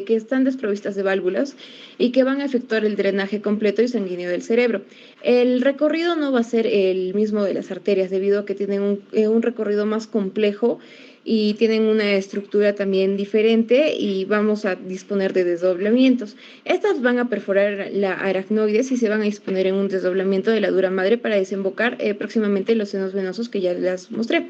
están desprovistas de válvulas y que van a efectuar el drenaje completo y sanguíneo del cerebro. El recorrido no va a ser el mismo de las arterias, debido a que tienen un recorrido más complejo y tienen una estructura también diferente, y vamos a disponer de desdoblamientos. Estas van a perforar la aracnoides y se van a disponer en un desdoblamiento de la dura madre para desembocar próximamente los senos venosos que ya les mostré.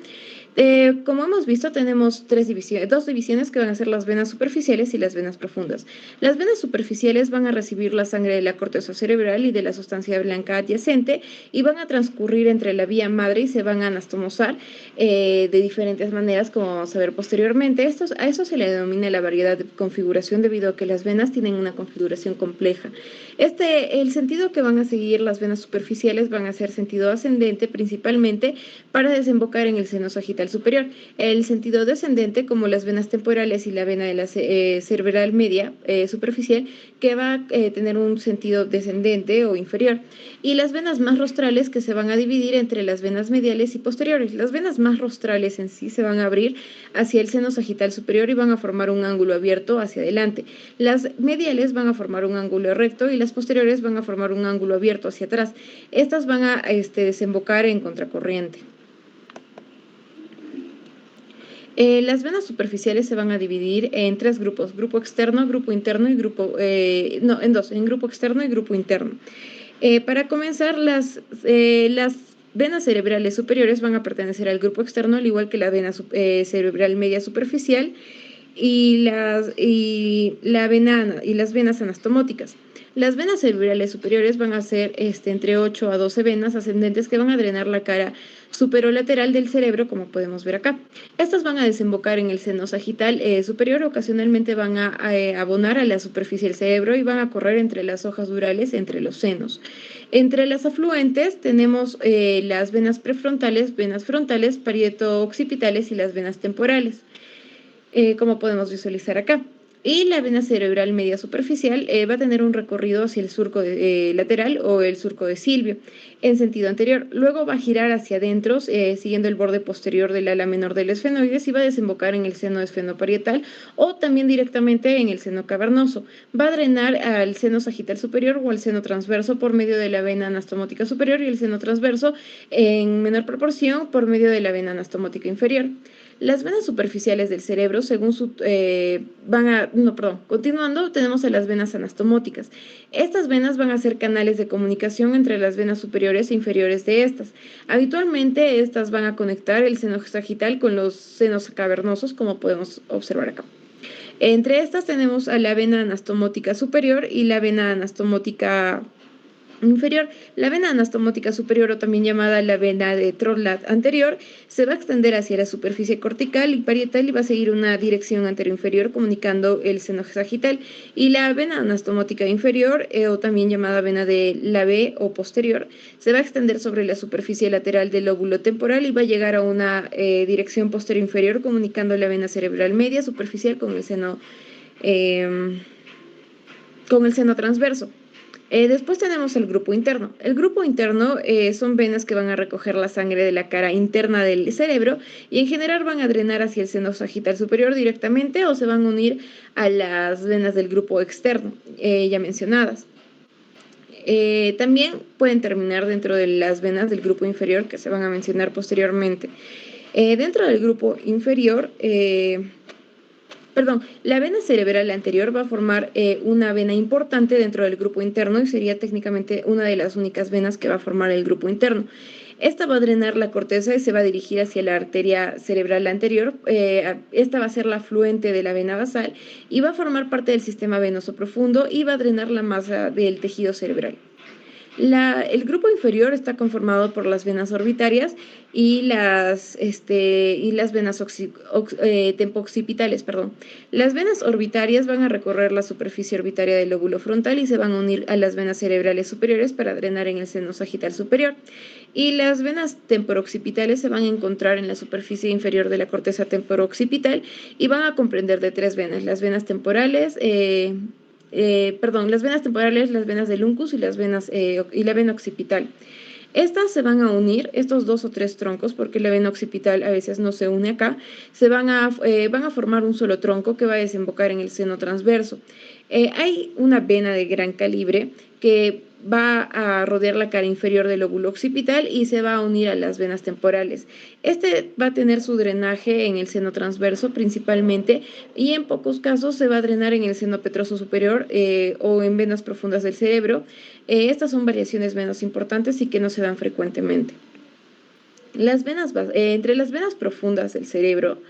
Como hemos visto, tenemos dos divisiones, que van a ser las venas superficiales y las venas profundas. Las venas superficiales van a recibir la sangre de la corteza cerebral y de la sustancia blanca adyacente, y van a transcurrir entre la vía madre y se van a anastomosar de diferentes maneras, como vamos a ver posteriormente. A eso se le denomina la variedad de configuración, debido a que las venas tienen una configuración compleja. El sentido que van a seguir las venas superficiales van a ser sentido ascendente, principalmente para desembocar en el seno sagital superior. El sentido descendente, como las venas temporales y la vena de la cerebral media superficial, que va a tener un sentido descendente o inferior. Y las venas más rostrales, que se van a dividir entre las venas mediales y posteriores. Las venas más rostrales en sí se van a abrir hacia el seno sagital superior y van a formar un ángulo abierto hacia adelante. Las mediales van a formar un ángulo recto y las posteriores van a formar un ángulo abierto hacia atrás. Estas van a desembocar en contracorriente. Las venas superficiales se van a dividir en tres grupos: grupo externo, grupo interno y en grupo externo y grupo interno. Para comenzar, las venas cerebrales superiores van a pertenecer al grupo externo, al igual que la vena cerebral media superficial, y las venas anastomóticas. Las venas cerebrales superiores van a ser entre 8 a 12 venas ascendentes que van a drenar la cara superolateral del cerebro, como podemos ver acá. Estas van a desembocar en el seno sagital superior, ocasionalmente van a abonar a la superficie del cerebro y van a correr entre las hojas durales, entre los senos. Entre las afluentes tenemos las venas prefrontales, venas frontales, parieto-occipitales y las venas temporales, como podemos visualizar acá. Y la vena cerebral media superficial va a tener un recorrido hacia el surco lateral o el surco de Silvio en sentido anterior. Luego va a girar hacia adentro, siguiendo el borde posterior del ala menor del esfenoides y va a desembocar en el seno esfenoparietal o también directamente en el seno cavernoso. Va a drenar al seno sagital superior o al seno transverso por medio de la vena anastomótica superior y el seno transverso en menor proporción por medio de la vena anastomótica inferior. Las venas superficiales del cerebro, según su continuando, tenemos a las venas anastomóticas. Estas venas van a ser canales de comunicación entre las venas superiores e inferiores de estas. Habitualmente, estas van a conectar el seno sagital con los senos cavernosos, como podemos observar acá. Entre estas tenemos a la vena anastomótica superior y la vena anastomótica inferior. La vena anastomótica superior, o también llamada la vena de Trotlat anterior, se va a extender hacia la superficie cortical y parietal y va a seguir una dirección anterior-inferior comunicando el seno sagital. Y la vena anastomótica inferior, o también llamada vena de la B o posterior, se va a extender sobre la superficie lateral del lóbulo temporal y va a llegar a una dirección posterior-inferior comunicando la vena cerebral media superficial con el seno transverso. Después tenemos el grupo interno. El grupo interno son venas que van a recoger la sangre de la cara interna del cerebro y en general van a drenar hacia el seno sagital superior directamente o se van a unir a las venas del grupo externo, ya mencionadas. También pueden terminar dentro de las venas del grupo inferior que se van a mencionar posteriormente. Dentro del grupo inferior... la vena cerebral anterior va a formar una vena importante dentro del grupo interno y sería técnicamente una de las únicas venas que va a formar el grupo interno. Esta va a drenar la corteza y se va a dirigir hacia la arteria cerebral anterior. Esta va a ser la afluente de la vena basal y va a formar parte del sistema venoso profundo y va a drenar la masa del tejido cerebral. El grupo inferior está conformado por las venas orbitarias y las venas tempooccipitales. Las venas orbitarias van a recorrer la superficie orbitaria del lóbulo frontal y se van a unir a las venas cerebrales superiores para drenar en el seno sagital superior. Y las venas temporooccipitales se van a encontrar en la superficie inferior de la corteza temporoccipital y van a comprender de tres venas: las venas temporales, las venas temporales, las venas del uncus y la vena occipital. Estas se van a unir, estos 2 o 3 troncos, porque la vena occipital a veces no se une acá, van a formar un solo tronco que va a desembocar en el seno transverso. Hay una vena de gran calibre que va a rodear la cara inferior del lóbulo occipital y se va a unir a las venas temporales. Este va a tener su drenaje en el seno transverso principalmente y en pocos casos se va a drenar en el seno petroso superior o en venas profundas del cerebro. Estas son variaciones menos importantes y que no se dan frecuentemente. Entre las venas profundas del cerebro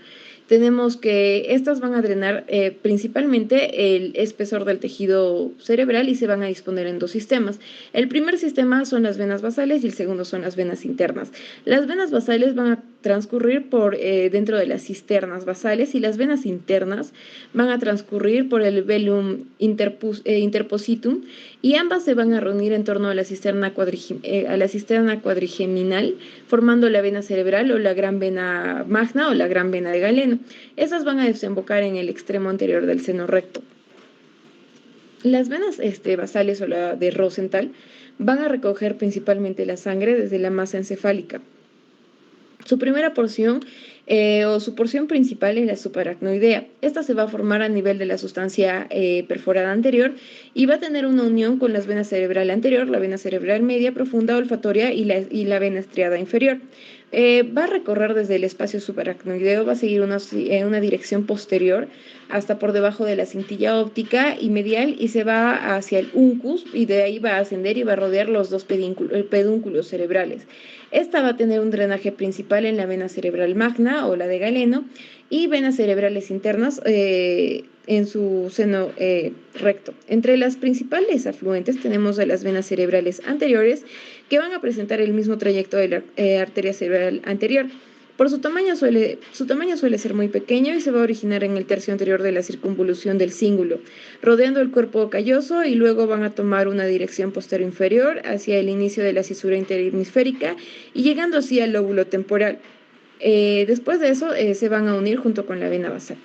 tenemos que estas van a drenar principalmente el espesor del tejido cerebral y se van a disponer en 2 sistemas. El primer sistema son las venas basales y el segundo son las venas internas. Las venas basales van a transcurrir por dentro de las cisternas basales y las venas internas van a transcurrir por el velum interpositum y ambas se van a reunir en torno a la cisterna cuadrigeminal formando la vena cerebral o la gran vena magna o la gran vena de Galeno. Esas van a desembocar en el extremo anterior del seno recto. Las venas basales o la de Rosenthal van a recoger principalmente la sangre desde la masa encefálica. Su primera porción su porción principal es la subaracnoidea. Esta se va a formar a nivel de la sustancia perforada anterior y va a tener una unión con las venas cerebral anterior, la vena cerebral media, profunda, olfatoria y la vena estriada inferior. Va a recorrer desde el espacio subaracnoideo, va a seguir una dirección posterior hasta por debajo de la cintilla óptica y medial y se va hacia el uncus y de ahí va a ascender y va a rodear los dos pedúnculos cerebrales. Esta va a tener un drenaje principal en la vena cerebral magna o la de Galeno y venas cerebrales internas en su seno recto. Entre las principales afluentes tenemos a las venas cerebrales anteriores que van a presentar el mismo trayecto de la arteria cerebral anterior. Por su tamaño suele ser muy pequeño y se va a originar en el tercio anterior de la circunvolución del cíngulo, rodeando el cuerpo calloso y luego van a tomar una dirección posterior inferior hacia el inicio de la cisura interhemisférica y llegando así al lóbulo temporal. Después de eso se van a unir junto con la vena basal.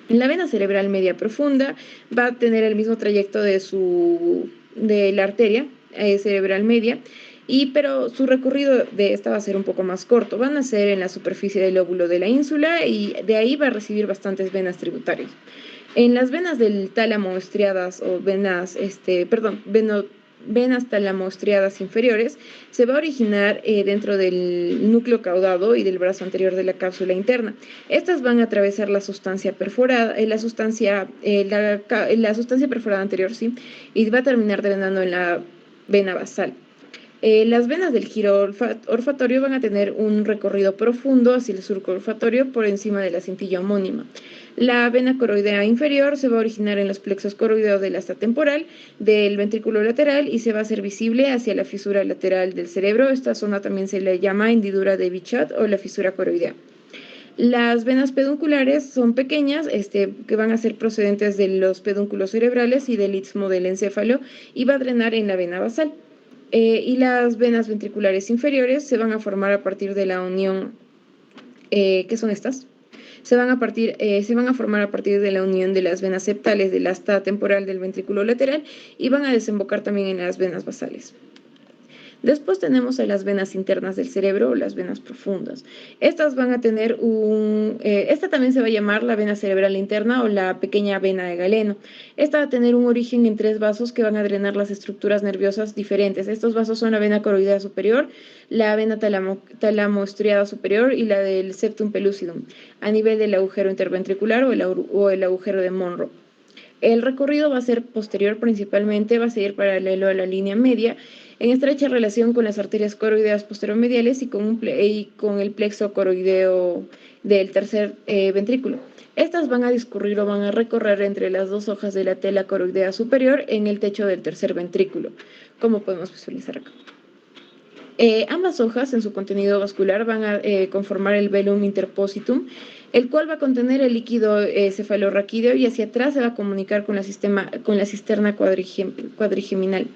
La vena cerebral media profunda va a tener el mismo trayecto de la arteria cerebral media, pero su recorrido de esta va a ser un poco más corto. Van a ser en la superficie del lóbulo de la ínsula y de ahí va a recibir bastantes venas tributarias. En las venas del tálamo estriadas o venas talamoestriadas inferiores se va a originar dentro del núcleo caudado y del brazo anterior de la cápsula interna. Estas van a atravesar la sustancia perforada, la sustancia perforada anterior, sí, y va a terminar drenando en la vena basal. Las venas del giro olfatorio van a tener un recorrido profundo hacia el surco olfatorio por encima de la cintilla homónima. La vena coroidea inferior se va a originar en los plexos coroideos del asta temporal del ventrículo lateral y se va a hacer visible hacia la fisura lateral del cerebro. Esta zona también se le llama hendidura de Bichat o la fisura coroidea. Las venas pedunculares son pequeñas, que van a ser procedentes de los pedúnculos cerebrales y del istmo del encéfalo y va a drenar en la vena basal. Y las venas ventriculares inferiores se van a formar a partir de la unión, ¿qué son estas? Se van a formar a partir de la unión de las venas septales del asta temporal del ventrículo lateral y van a desembocar también en las venas basales. Después tenemos a las venas internas del cerebro o las venas profundas. Estas van a tener esta también se va a llamar la vena cerebral interna o la pequeña vena de Galeno. Esta va a tener un origen en 3 vasos que van a drenar las estructuras nerviosas diferentes. Estos vasos son la vena coroidea superior, la vena talamoestriada superior y la del septum pellucidum, a nivel del agujero interventricular o el agujero de Monro. El recorrido va a ser posterior principalmente, va a seguir paralelo a la línea media, en estrecha relación con las arterias coroideas posteromediales y con el plexo coroideo del tercer ventrículo. Estas van a discurrir o van a recorrer entre las 2 hojas de la tela coroidea superior en el techo del tercer ventrículo, como podemos visualizar acá. Ambas hojas en su contenido vascular van a conformar el velum interpositum, el cual va a contener el líquido cefalorraquídeo y hacia atrás se va a comunicar con la cisterna cuadrigeminal.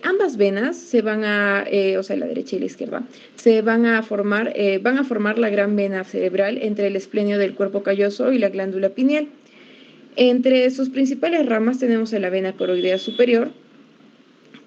Ambas venas se van a, o sea, la derecha y la izquierda, van a formar la gran vena cerebral entre el esplenio del cuerpo calloso y la glándula pineal. Entre sus principales ramas tenemos a la vena coroidea superior,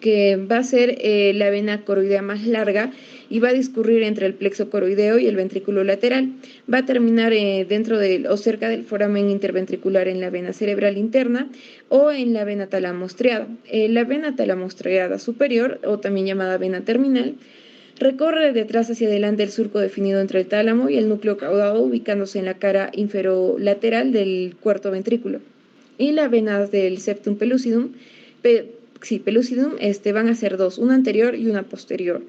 que va a ser la vena coroidea más larga y va a discurrir entre el plexo coroideo y el ventrículo lateral. Va a terminar dentro o cerca del foramen interventricular en la vena cerebral interna o en la vena talamoestriada. La vena talamoestriada superior, o también llamada vena terminal, recorre de atrás hacia adelante el surco definido entre el tálamo y el núcleo caudado, ubicándose en la cara inferolateral del cuarto ventrículo. Y las venas del septum pellucidum, van a ser 2, una anterior y una posterior.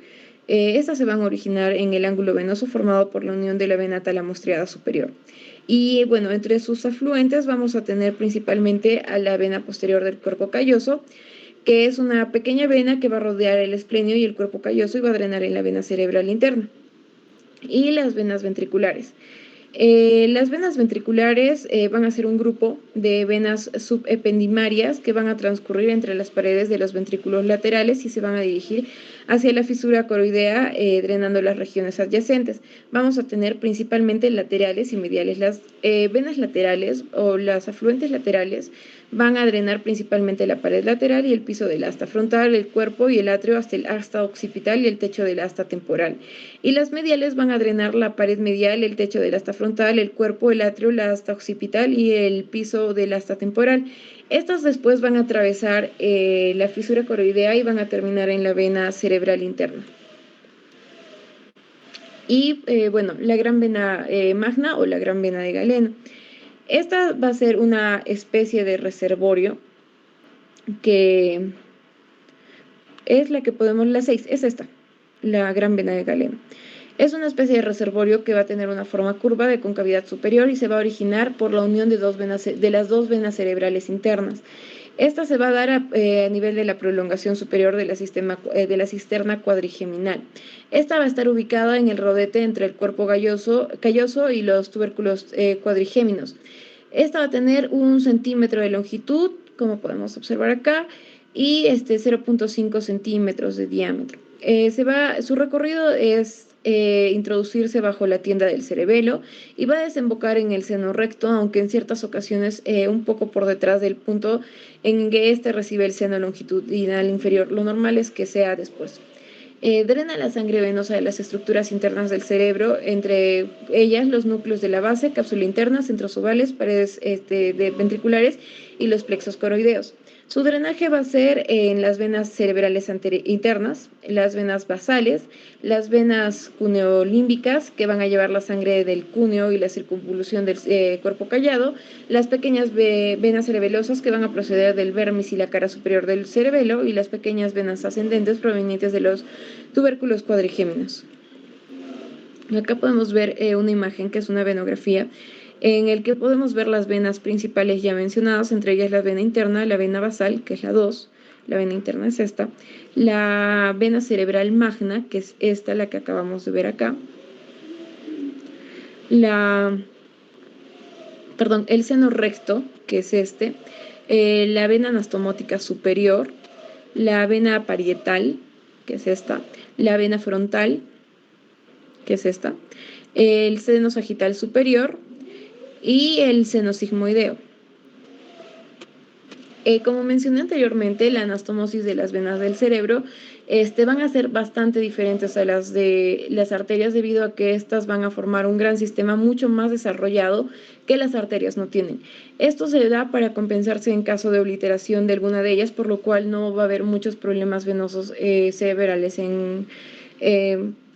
Estas se van a originar en el ángulo venoso formado por la unión de la vena talamoestriada superior. Y bueno, entre sus afluentes vamos a tener principalmente a la vena posterior del cuerpo calloso, que es una pequeña vena que va a rodear el esplenio y el cuerpo calloso y va a drenar en la vena cerebral interna. Y las venas ventriculares. Las venas ventriculares van a ser un grupo de venas subependimarias que van a transcurrir entre las paredes de los ventrículos laterales y se van a dirigir hacia la fisura coroidea, drenando las regiones adyacentes. Vamos a tener principalmente laterales y mediales. Las venas laterales o las afluentes laterales van a drenar principalmente la pared lateral y el piso del asta frontal, el cuerpo y el atrio hasta el asta occipital y el techo del asta temporal. Y las mediales van a drenar la pared medial, el techo del asta frontal, el cuerpo, el atrio, la asta occipital y el piso del asta temporal. Estas después van a atravesar la fisura coroidea y van a terminar en la vena cerebral interna. Y bueno, la gran vena magna o la gran vena de Galeno. Esta va a ser una especie de reservorio que es la que podemos, la 6, es esta, la gran vena de Galeno. Es una especie de reservorio que va a tener una forma curva de concavidad superior y se va a originar por la unión de las dos venas cerebrales internas. Esta se va a dar a nivel de la prolongación superior de la cisterna cuadrigeminal. Esta va a estar ubicada en el rodete entre el cuerpo calloso y los tubérculos cuadrigéminos. Esta va a tener 1 centímetro de longitud, como podemos observar acá, y 0.5 centímetros de diámetro. Su recorrido es introducirse bajo la tienda del cerebelo y va a desembocar en el seno recto, aunque en ciertas ocasiones un poco por detrás del punto en que éste recibe el seno longitudinal inferior. Lo normal es que sea después. Drena la sangre venosa de las estructuras internas del cerebro, entre ellas los núcleos de la base, cápsula interna, centros ovales, paredes ventriculares y los plexos coroideos. Su drenaje va a ser en las venas cerebrales internas, las venas basales, las venas cuneolímbicas, que van a llevar la sangre del cúneo y la circunvolución del cuerpo callado, las pequeñas venas cerebelosas que van a proceder del vermis y la cara superior del cerebelo, y las pequeñas venas ascendentes provenientes de los tubérculos cuadrigéminos. Acá podemos ver una imagen que es una venografía en el que podemos ver las venas principales ya mencionadas, entre ellas la vena interna, la vena basal, que es la 2, la vena interna es esta, la vena cerebral magna, que es esta, la que acabamos de ver acá, el seno recto, que es este, la vena anastomótica superior, la vena parietal, que es esta, la vena frontal, que es esta, el seno sagital superior y el seno sigmoideo. Como mencioné anteriormente, la anastomosis de las venas del cerebro van a ser bastante diferentes a las de las arterias, debido a que estas van a formar un gran sistema mucho más desarrollado que las arterias no tienen. Esto se da para compensarse en caso de obliteración de alguna de ellas, por lo cual no va a haber muchos problemas venosos cerebrales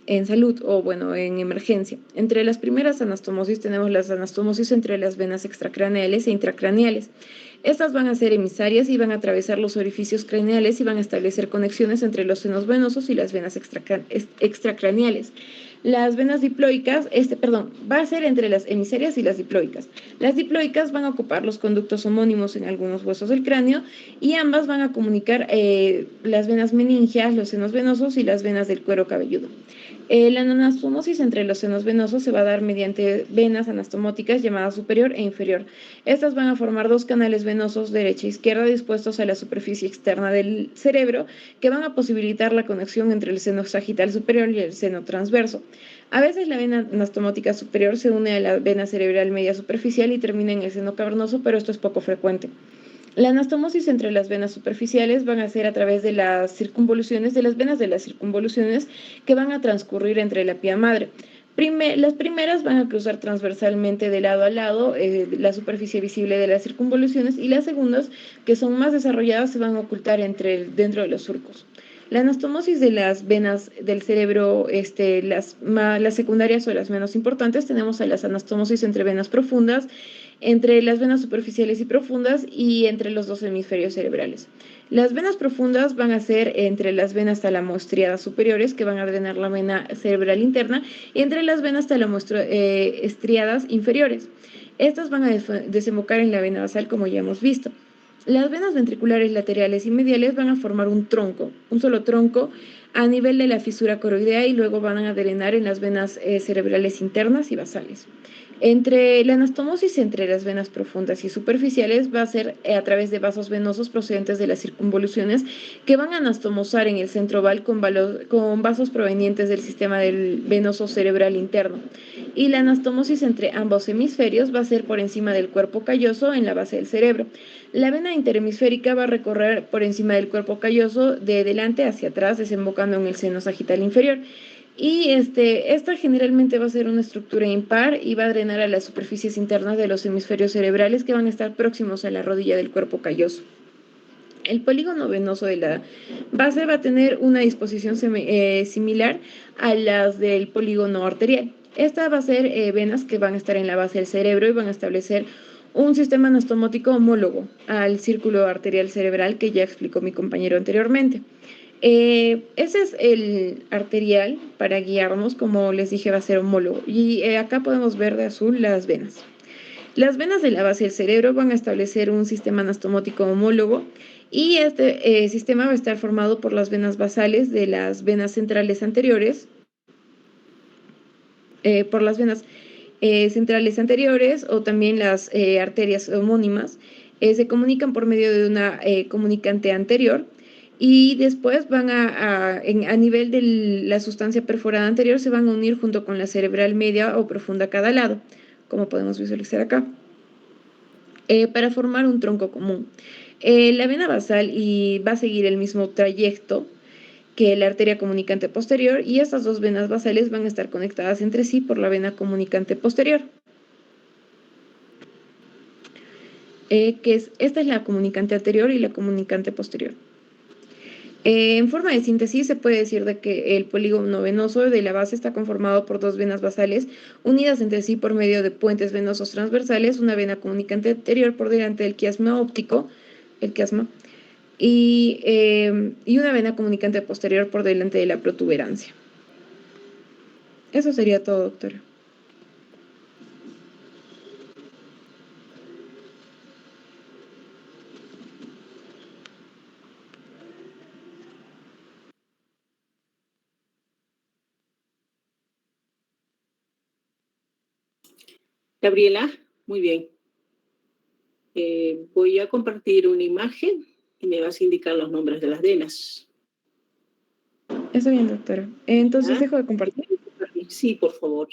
en salud o bueno, en emergencia. Entre las primeras anastomosis tenemos las anastomosis entre las venas extracraneales e intracraneales. Estas van a ser emisarias y van a atravesar los orificios craneales y van a establecer conexiones entre los senos venosos y las venas extracraneales. Las venas diploicas, va a ser entre las emisarias y las diploicas. Las diploicas van a ocupar los conductos homónimos en algunos huesos del cráneo y ambas van a comunicar las venas meningias, los senos venosos y las venas del cuero cabelludo. La anastomosis entre los senos venosos se va a dar mediante venas anastomóticas llamadas superior e inferior. Estas van a formar 2 canales venosos derecha e izquierda dispuestos a la superficie externa del cerebro, que van a posibilitar la conexión entre el seno sagital superior y el seno transverso. A veces la vena anastomótica superior se une a la vena cerebral media superficial y termina en el seno cavernoso, pero esto es poco frecuente. La anastomosis entre las venas superficiales van a ser a través de las circunvoluciones, de las venas de las circunvoluciones que van a transcurrir entre la pía madre. Las primeras van a cruzar transversalmente de lado a lado la superficie visible de las circunvoluciones, y las segundas, que son más desarrolladas, se van a ocultar dentro de los surcos. La anastomosis de las venas del cerebro, las secundarias o las menos importantes, tenemos a las anastomosis entre venas profundas, entre las venas superficiales y profundas y entre los 2 hemisferios cerebrales. Las venas profundas van a ser entre las venas talamoestriadas superiores, que van a drenar la vena cerebral interna, y entre las venas talamoestriadas inferiores. Estas van a desembocar en la vena basal, como ya hemos visto. Las venas ventriculares laterales y mediales van a formar un solo tronco a nivel de la fisura coroidea, y luego van a drenar en las venas cerebrales internas y basales. La anastomosis entre las venas profundas y superficiales va a ser a través de vasos venosos procedentes de las circunvoluciones, que van a anastomosar en el centro oval con vasos provenientes del sistema venoso cerebral interno. Y la anastomosis entre ambos hemisferios va a ser por encima del cuerpo calloso en la base del cerebro. La vena interhemisférica va a recorrer por encima del cuerpo calloso de delante hacia atrás, desembocando en el seno sagital inferior. Y esta generalmente va a ser una estructura impar y va a drenar a las superficies internas de los hemisferios cerebrales, que van a estar próximos a la rodilla del cuerpo calloso. El polígono venoso de la base va a tener una disposición similar a las del polígono arterial. Esta va a ser venas que van a estar en la base del cerebro y van a establecer un sistema anastomótico homólogo al círculo arterial cerebral que ya explicó mi compañero anteriormente. Ese es el arterial para guiarnos, como les dije, va a ser homólogo. Y acá podemos ver de azul las venas. Las venas de la base del cerebro van a establecer un sistema anastomótico homólogo y este sistema va a estar formado por las venas basales de las venas centrales anteriores, por las venas centrales anteriores o también las arterias homónimas. Se comunican por medio de una comunicante anterior y después van a nivel de la sustancia perforada anterior se van a unir junto con la cerebral media o profunda a cada lado, como podemos visualizar acá, para formar un tronco común. La vena basal va a seguir el mismo trayecto que la arteria comunicante posterior y estas dos venas basales van a estar conectadas entre sí por la vena comunicante posterior. Esta es la comunicante anterior y la comunicante posterior. En forma de síntesis se puede decir de que el polígono venoso de la base está conformado por dos venas basales unidas entre sí por medio de puentes venosos transversales, una vena comunicante anterior por delante del quiasma óptico, el quiasma, y una vena comunicante posterior por delante de la protuberancia. Eso sería todo, doctora. Gabriela, muy bien. Voy a compartir una imagen y me vas a indicar los nombres de las venas. Está bien, doctora. Entonces, ¿Ah? ¿dejo de compartir? Sí, por favor.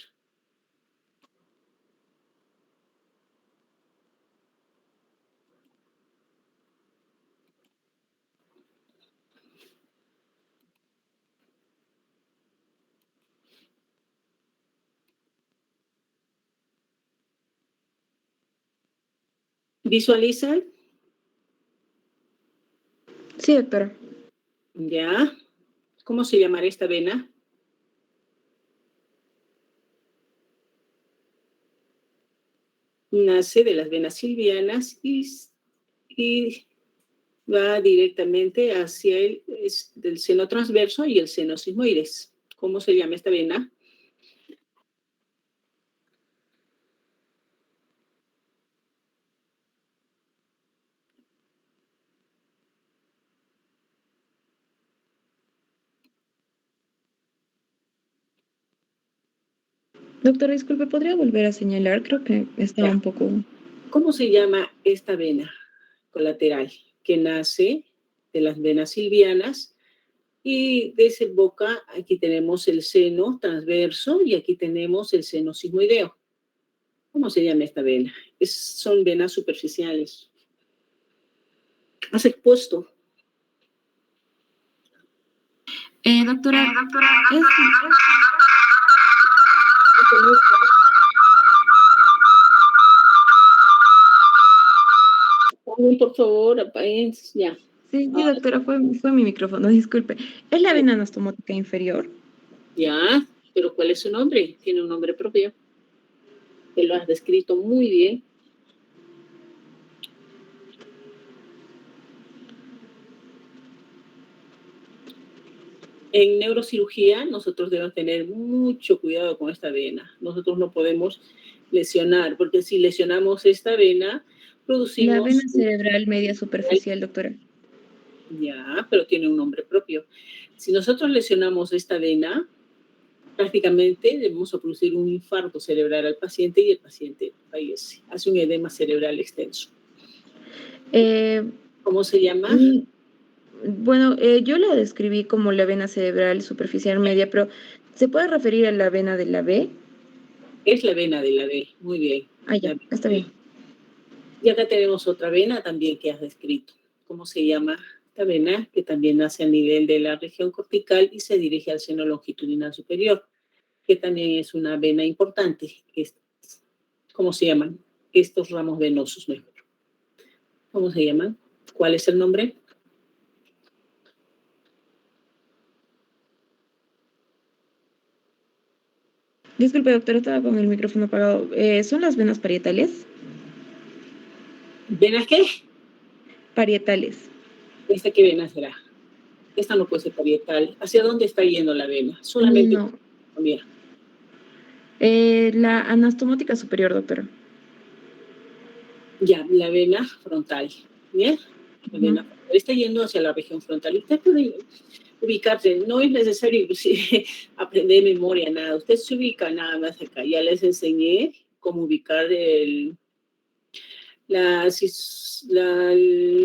¿Visualizan? Sí, doctora. ¿Ya? ¿Cómo se llamará esta vena? Nace de las venas silvianas y va directamente hacia del seno transverso y el seno sigmoides. ¿Cómo se llama esta vena? Doctora, disculpe, ¿podría volver a señalar? Creo que estaba un poco... ¿Cómo se llama esta vena colateral que nace de las venas silvianas y desemboca? Aquí tenemos el seno transverso y aquí tenemos el seno sigmoideo. ¿Cómo se llama esta vena? Son venas superficiales. ¿Has expuesto? Doctora, Por favor, apaguen. Ya. Sí, doctora, fue mi micrófono, disculpe. ¿Es la vena anastomótica inferior? Ya, pero ¿cuál es su nombre? Tiene un nombre propio. Que lo has descrito muy bien. En neurocirugía nosotros debemos tener mucho cuidado con esta vena. Nosotros no podemos lesionar, porque si lesionamos esta vena, producimos... La vena cerebral media superficial, doctora. Ya, pero tiene un nombre propio. Si nosotros lesionamos esta vena, prácticamente debemos producir un infarto cerebral al paciente y el paciente fallece. Hace un edema cerebral extenso. ¿Cómo se llama? Bueno, yo la describí como la vena cerebral superficial media, pero ¿se puede referir a la vena de la B? Es la vena de la B, muy bien. Ah, ya, está bien. Y acá tenemos otra vena también que has descrito. ¿Cómo se llama esta vena? Que también nace a nivel de la región cortical y se dirige al seno longitudinal superior, que también es una vena importante. ¿Cómo se llaman? Estos ramos venosos mejor. ¿Cómo se llaman? ¿Cuál es el nombre? Disculpe, doctora, estaba con el micrófono apagado. ¿Son las venas parietales? ¿Venas qué? Parietales. ¿Esta qué vena será? Esta no puede ser parietal. ¿Hacia dónde está yendo la vena? Solamente. No. Mira. La anastomótica superior, doctora. Ya, la vena frontal. ¿Bien? La vena frontal está yendo hacia la región frontal. Usted puede ubicarse. No es necesario aprender de memoria, nada. Usted se ubica nada más acá. Ya les enseñé cómo ubicar el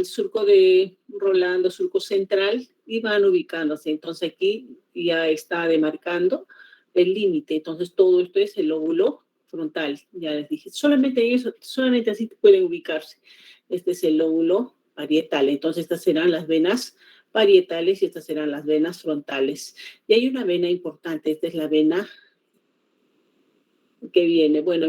surco de Rolando, surco central, y van ubicándose. Entonces aquí ya está demarcando el límite. Entonces todo esto es el lóbulo frontal. Ya les dije, solamente eso, solamente así pueden ubicarse. Este es el lóbulo parietal. Entonces estas serán las venas parietales y estas serán las venas frontales. Y hay una vena importante, esta es la vena que viene. Bueno,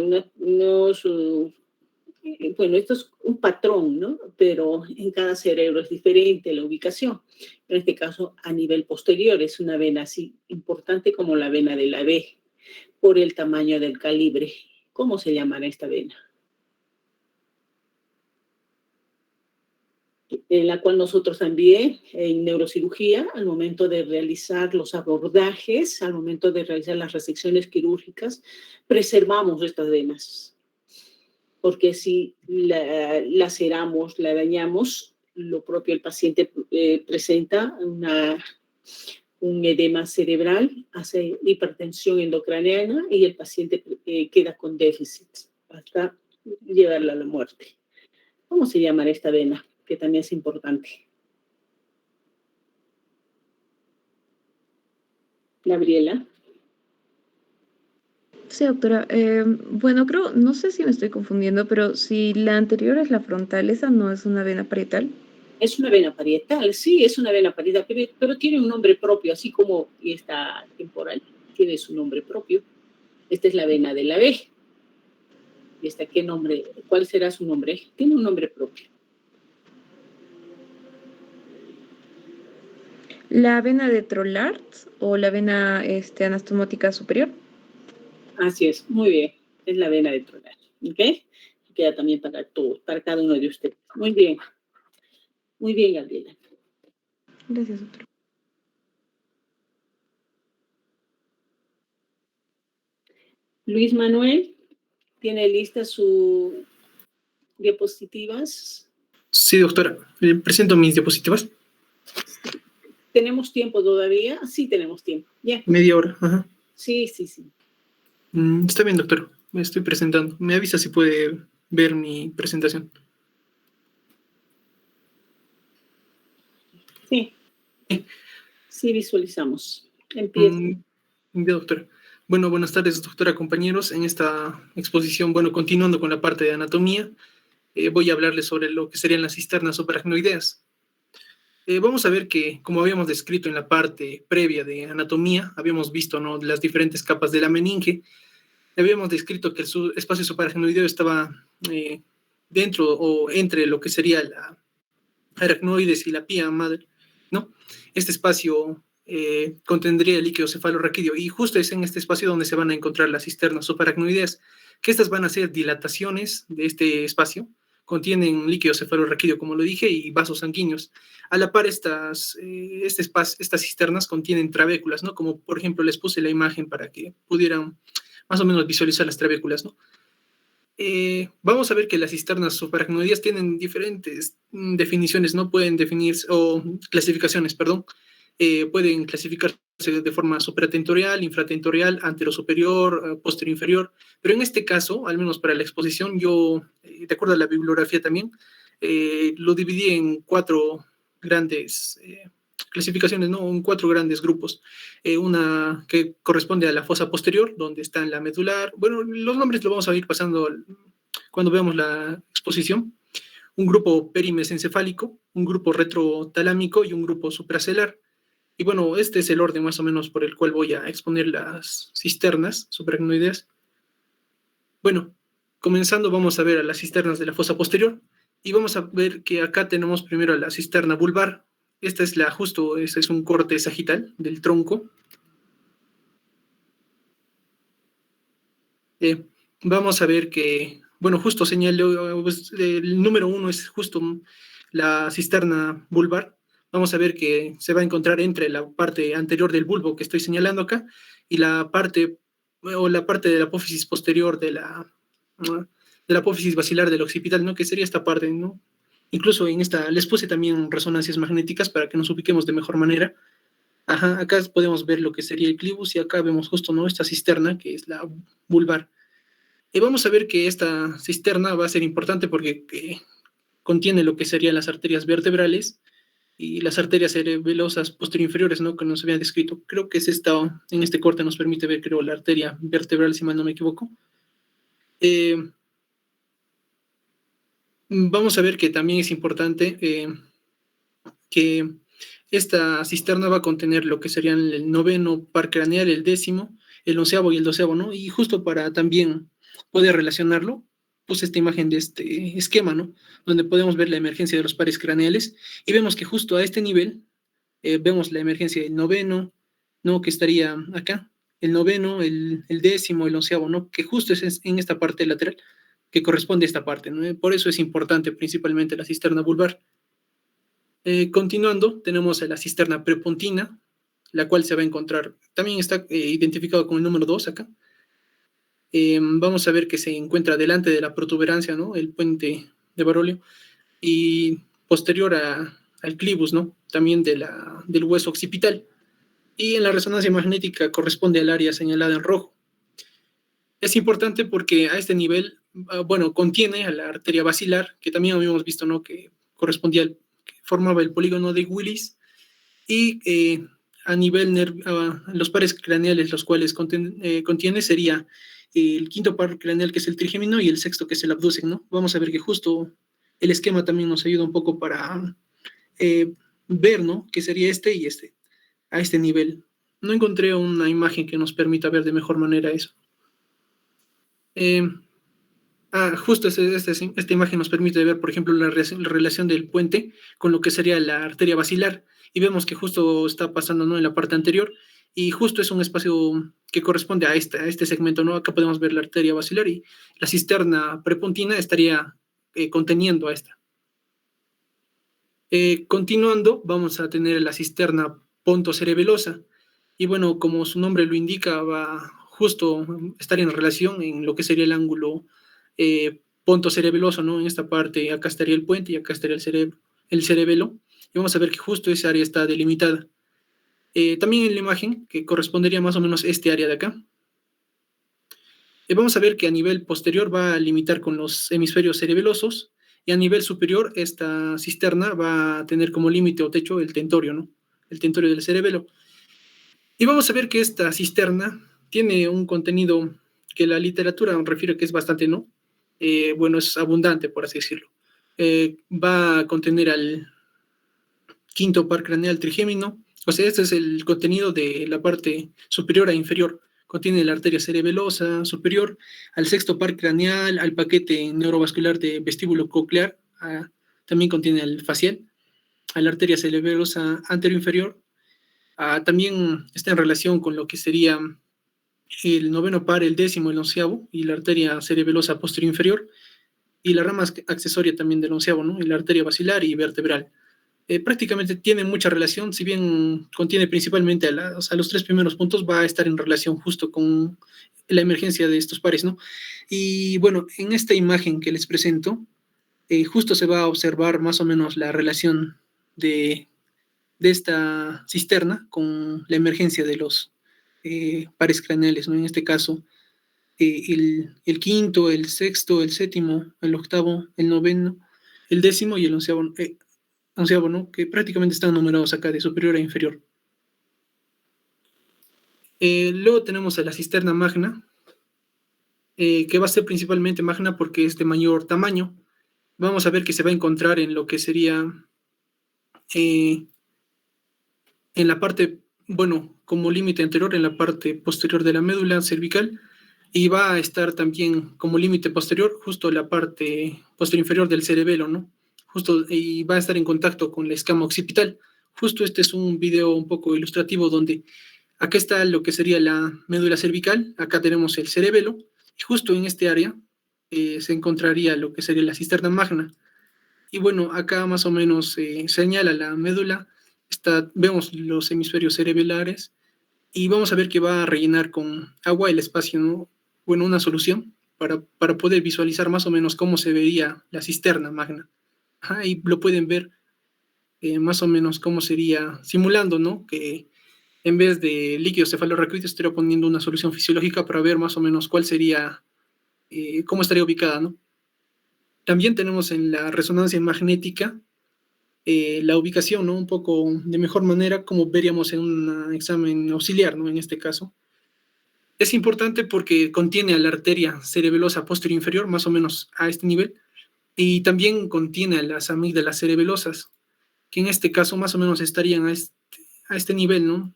bueno, esto es un patrón, ¿no? Pero en cada cerebro es diferente la ubicación. En este caso, a nivel posterior, es una vena así importante como la vena de la B, por el tamaño del calibre. ¿Cómo se llamará esta vena? En la cual nosotros también, en neurocirugía, al momento de realizar los abordajes, al momento de realizar las resecciones quirúrgicas, preservamos estas venas. Porque si la laceramos, la dañamos, lo propio el paciente presenta un edema cerebral, hace hipertensión endocraniana y el paciente queda con déficit hasta llevarla a la muerte. ¿Cómo se llama esta vena? Que también es importante. Gabriela. Sí, doctora. Bueno, creo, no sé si me estoy confundiendo, pero si la anterior es la frontal, ¿esa no es una vena parietal? Es una vena parietal, sí, es una vena parietal, pero tiene un nombre propio, así como esta temporal tiene su nombre propio. Esta es la vena de la B. ¿Y esta qué nombre? ¿Cuál será su nombre? Tiene un nombre propio. ¿La vena de Trollard o la vena anastomótica superior? Así es, muy bien. Es la vena de Trollard, ¿ok? Queda también para todos, para cada uno de ustedes. Muy bien. Muy bien, Gabriela. Gracias, doctora. Luis Manuel, ¿tiene lista sus diapositivas? Sí, doctora. Presento mis diapositivas. ¿Tenemos tiempo todavía? Sí, tenemos tiempo. Ya. Media hora. Ajá. Sí, sí, sí. Está bien, doctor. Me estoy presentando. Me avisa si puede ver mi presentación. Sí. Sí, visualizamos. Empieza. Ya, doctora. Bueno, buenas tardes, doctora, compañeros. En esta exposición, bueno, continuando con la parte de anatomía, voy a hablarles sobre lo que serían las cisternas subaracnoideas. Vamos a ver que, como habíamos descrito en la parte previa de anatomía, habíamos visto, ¿no?, las diferentes capas de la meninge. Habíamos descrito que el espacio subaracnoideo estaba dentro o entre lo que sería la aracnoides y la pía madre, ¿no? Este espacio contendría el líquido cefalorraquídeo y justo es en este espacio donde se van a encontrar las cisternas subaracnoideas, que estas van a ser dilataciones de este espacio, contienen líquido cefalorraquídeo, como lo dije, y vasos sanguíneos. A la par, estas cisternas contienen trabéculas, ¿no? Como, por ejemplo, les puse la imagen para que pudieran más o menos visualizar las trabéculas, ¿no? Vamos a ver que las cisternas subaracnoideas tienen diferentes definiciones, ¿no? Pueden definirse, o clasificaciones, perdón. Pueden clasificarse de forma supratentorial, infratentorial, anterosuperior, posterior-inferior. Pero en este caso, al menos para la exposición, yo, de acuerdo a la bibliografía también, lo dividí en 4 grandes clasificaciones, ¿no? En 4 grandes grupos. Una que corresponde a la fosa posterior, donde está en la medular. Bueno, los nombres los vamos a ir pasando cuando veamos la exposición. Un grupo perimesencefálico, un grupo retrotalámico y un grupo supracelar. Y bueno, este es el orden más o menos por el cual voy a exponer las cisternas subaracnoideas. Bueno, comenzando vamos a ver a las cisternas de la fosa posterior y vamos a ver que acá tenemos primero a la cisterna vulvar. Esta es este es un corte sagital del tronco. Vamos a ver que, bueno, justo señaló, pues, el número 1 es justo la cisterna vulvar. Vamos a ver que se va a encontrar entre la parte anterior del bulbo que estoy señalando acá y la parte de la apófisis posterior de la apófisis basilar del occipital, ¿no? Que sería esta parte, ¿no? Incluso en esta les puse también resonancias magnéticas para que nos ubiquemos de mejor manera. Ajá, acá podemos ver lo que sería el clivus y acá vemos justo, ¿no? Esta cisterna que es la vulvar. Y vamos a ver que esta cisterna va a ser importante porque contiene lo que serían las arterias vertebrales y las arterias cerebelosas posterior-inferiores, ¿no? Que nos habían descrito. Creo que es esta, en este corte nos permite ver, creo, la arteria vertebral, si mal no me equivoco. Vamos a ver que también es importante que esta cisterna va a contener lo que serían el 9º par craneal, el 10º, el 11º y el 12º, ¿no? Y justo para también poder relacionarlo, puse esta imagen de este esquema, ¿no? Donde podemos ver la emergencia de los pares craneales y vemos que justo a este nivel vemos la emergencia del 9º, ¿no? Que estaría acá, el 9º, el 10º, el 11º, ¿no? Que justo es en esta parte lateral que corresponde a esta parte, ¿no? Por eso es importante principalmente la cisterna vulvar. Continuando, tenemos a la cisterna prepontina, la cual se va a encontrar, también está identificado con el número 2 acá. Vamos a ver que se encuentra delante de la protuberancia, ¿no? El puente de Barolio, y posterior al clivus, ¿no? También del hueso occipital. Y en la resonancia magnética corresponde al área señalada en rojo. Es importante porque a este nivel, bueno, contiene a la arteria basilar, que también habíamos visto, ¿no? Que correspondía que formaba el polígono de Willis, y a nivel los pares craneales, los cuales contiene, sería el 5º par craneal, que es el trigémino, y el 6º, que es el abducen, ¿no? Vamos a ver que justo el esquema también nos ayuda un poco para ver, ¿no? Que sería este y este, a este nivel. No encontré una imagen que nos permita ver de mejor manera eso. Justo esta imagen nos permite ver, por ejemplo, la relación del puente con lo que sería la arteria basilar, y vemos que justo está pasando, ¿no? En la parte anterior, y justo es un espacio que corresponde a este segmento, ¿no? Acá podemos ver la arteria basilar y la cisterna prepontina estaría conteniendo a esta. Continuando, vamos a tener la cisterna pontocerebelosa, y bueno, como su nombre lo indica, va justo estar en relación en lo que sería el ángulo pontocerebeloso, ¿no? En esta parte, acá estaría el puente y acá estaría el cerebelo, y vamos a ver que justo esa área está delimitada. También en la imagen, que correspondería más o menos a este área de acá. Vamos a ver que a nivel posterior va a limitar con los hemisferios cerebelosos, y a nivel superior esta cisterna va a tener como límite o techo el tentorio, ¿no? El tentorio del cerebelo. Y vamos a ver que esta cisterna tiene un contenido que la literatura refiere que es bastante, ¿no? Bueno, es abundante, por así decirlo. Va a contener al 5º par craneal trigémino. O sea, este es el contenido de la parte superior a inferior. Contiene la arteria cerebelosa superior, al 6º par craneal, al paquete neurovascular de vestíbulo coclear, también contiene al facial, a la arteria cerebelosa anteroinferior. También está en relación con lo que sería el 9º par, el 10º, el 11º, y la arteria cerebelosa posterior inferior, y la rama accesoria también del 11º, ¿no? Y la arteria basilar y vertebral. Prácticamente tiene mucha relación, si bien contiene principalmente a los 3 primeros puntos, va a estar en relación justo con la emergencia de estos pares, ¿no? Y bueno, en esta imagen que les presento, justo se va a observar más o menos la relación de esta cisterna con la emergencia de los pares craneales, ¿no? En este caso, el 5º, el 6º, el 7º, el 8º, el 9º, el 10º y el 11º, ¿no? Que prácticamente están numerados acá de superior a inferior. Luego tenemos a la cisterna magna, que va a ser principalmente magna porque es de mayor tamaño. Vamos a ver que se va a encontrar en lo que sería en la parte, bueno, como límite anterior, en la parte posterior de la médula cervical, y va a estar también como límite posterior, justo en la parte posterior inferior del cerebelo, ¿no? Justo, y va a estar en contacto con la escama occipital. Justo este es un video un poco ilustrativo donde acá está lo que sería la médula cervical, acá tenemos el cerebelo, Y justo en este área se encontraría lo que sería la cisterna magna. Y bueno, acá más o menos señala la médula, vemos los hemisferios cerebrales y vamos a ver que va a rellenar con agua el espacio, ¿no? Bueno, una solución para poder visualizar más o menos cómo se vería la cisterna magna. Ajá, y lo pueden ver más o menos cómo sería, simulando, ¿no? Que en vez de líquido cefalorraquídeo estaría poniendo una solución fisiológica para ver más o menos cuál sería, cómo estaría ubicada, ¿no? También tenemos en la resonancia magnética la ubicación, ¿no? Un poco de mejor manera, como veríamos en un examen auxiliar, ¿no? En este caso. Es importante porque contiene a la arteria cerebelosa posterior inferior, más o menos a este nivel, y también contiene a las amígdalas cerebelosas, que en este caso más o menos estarían a este nivel, ¿no?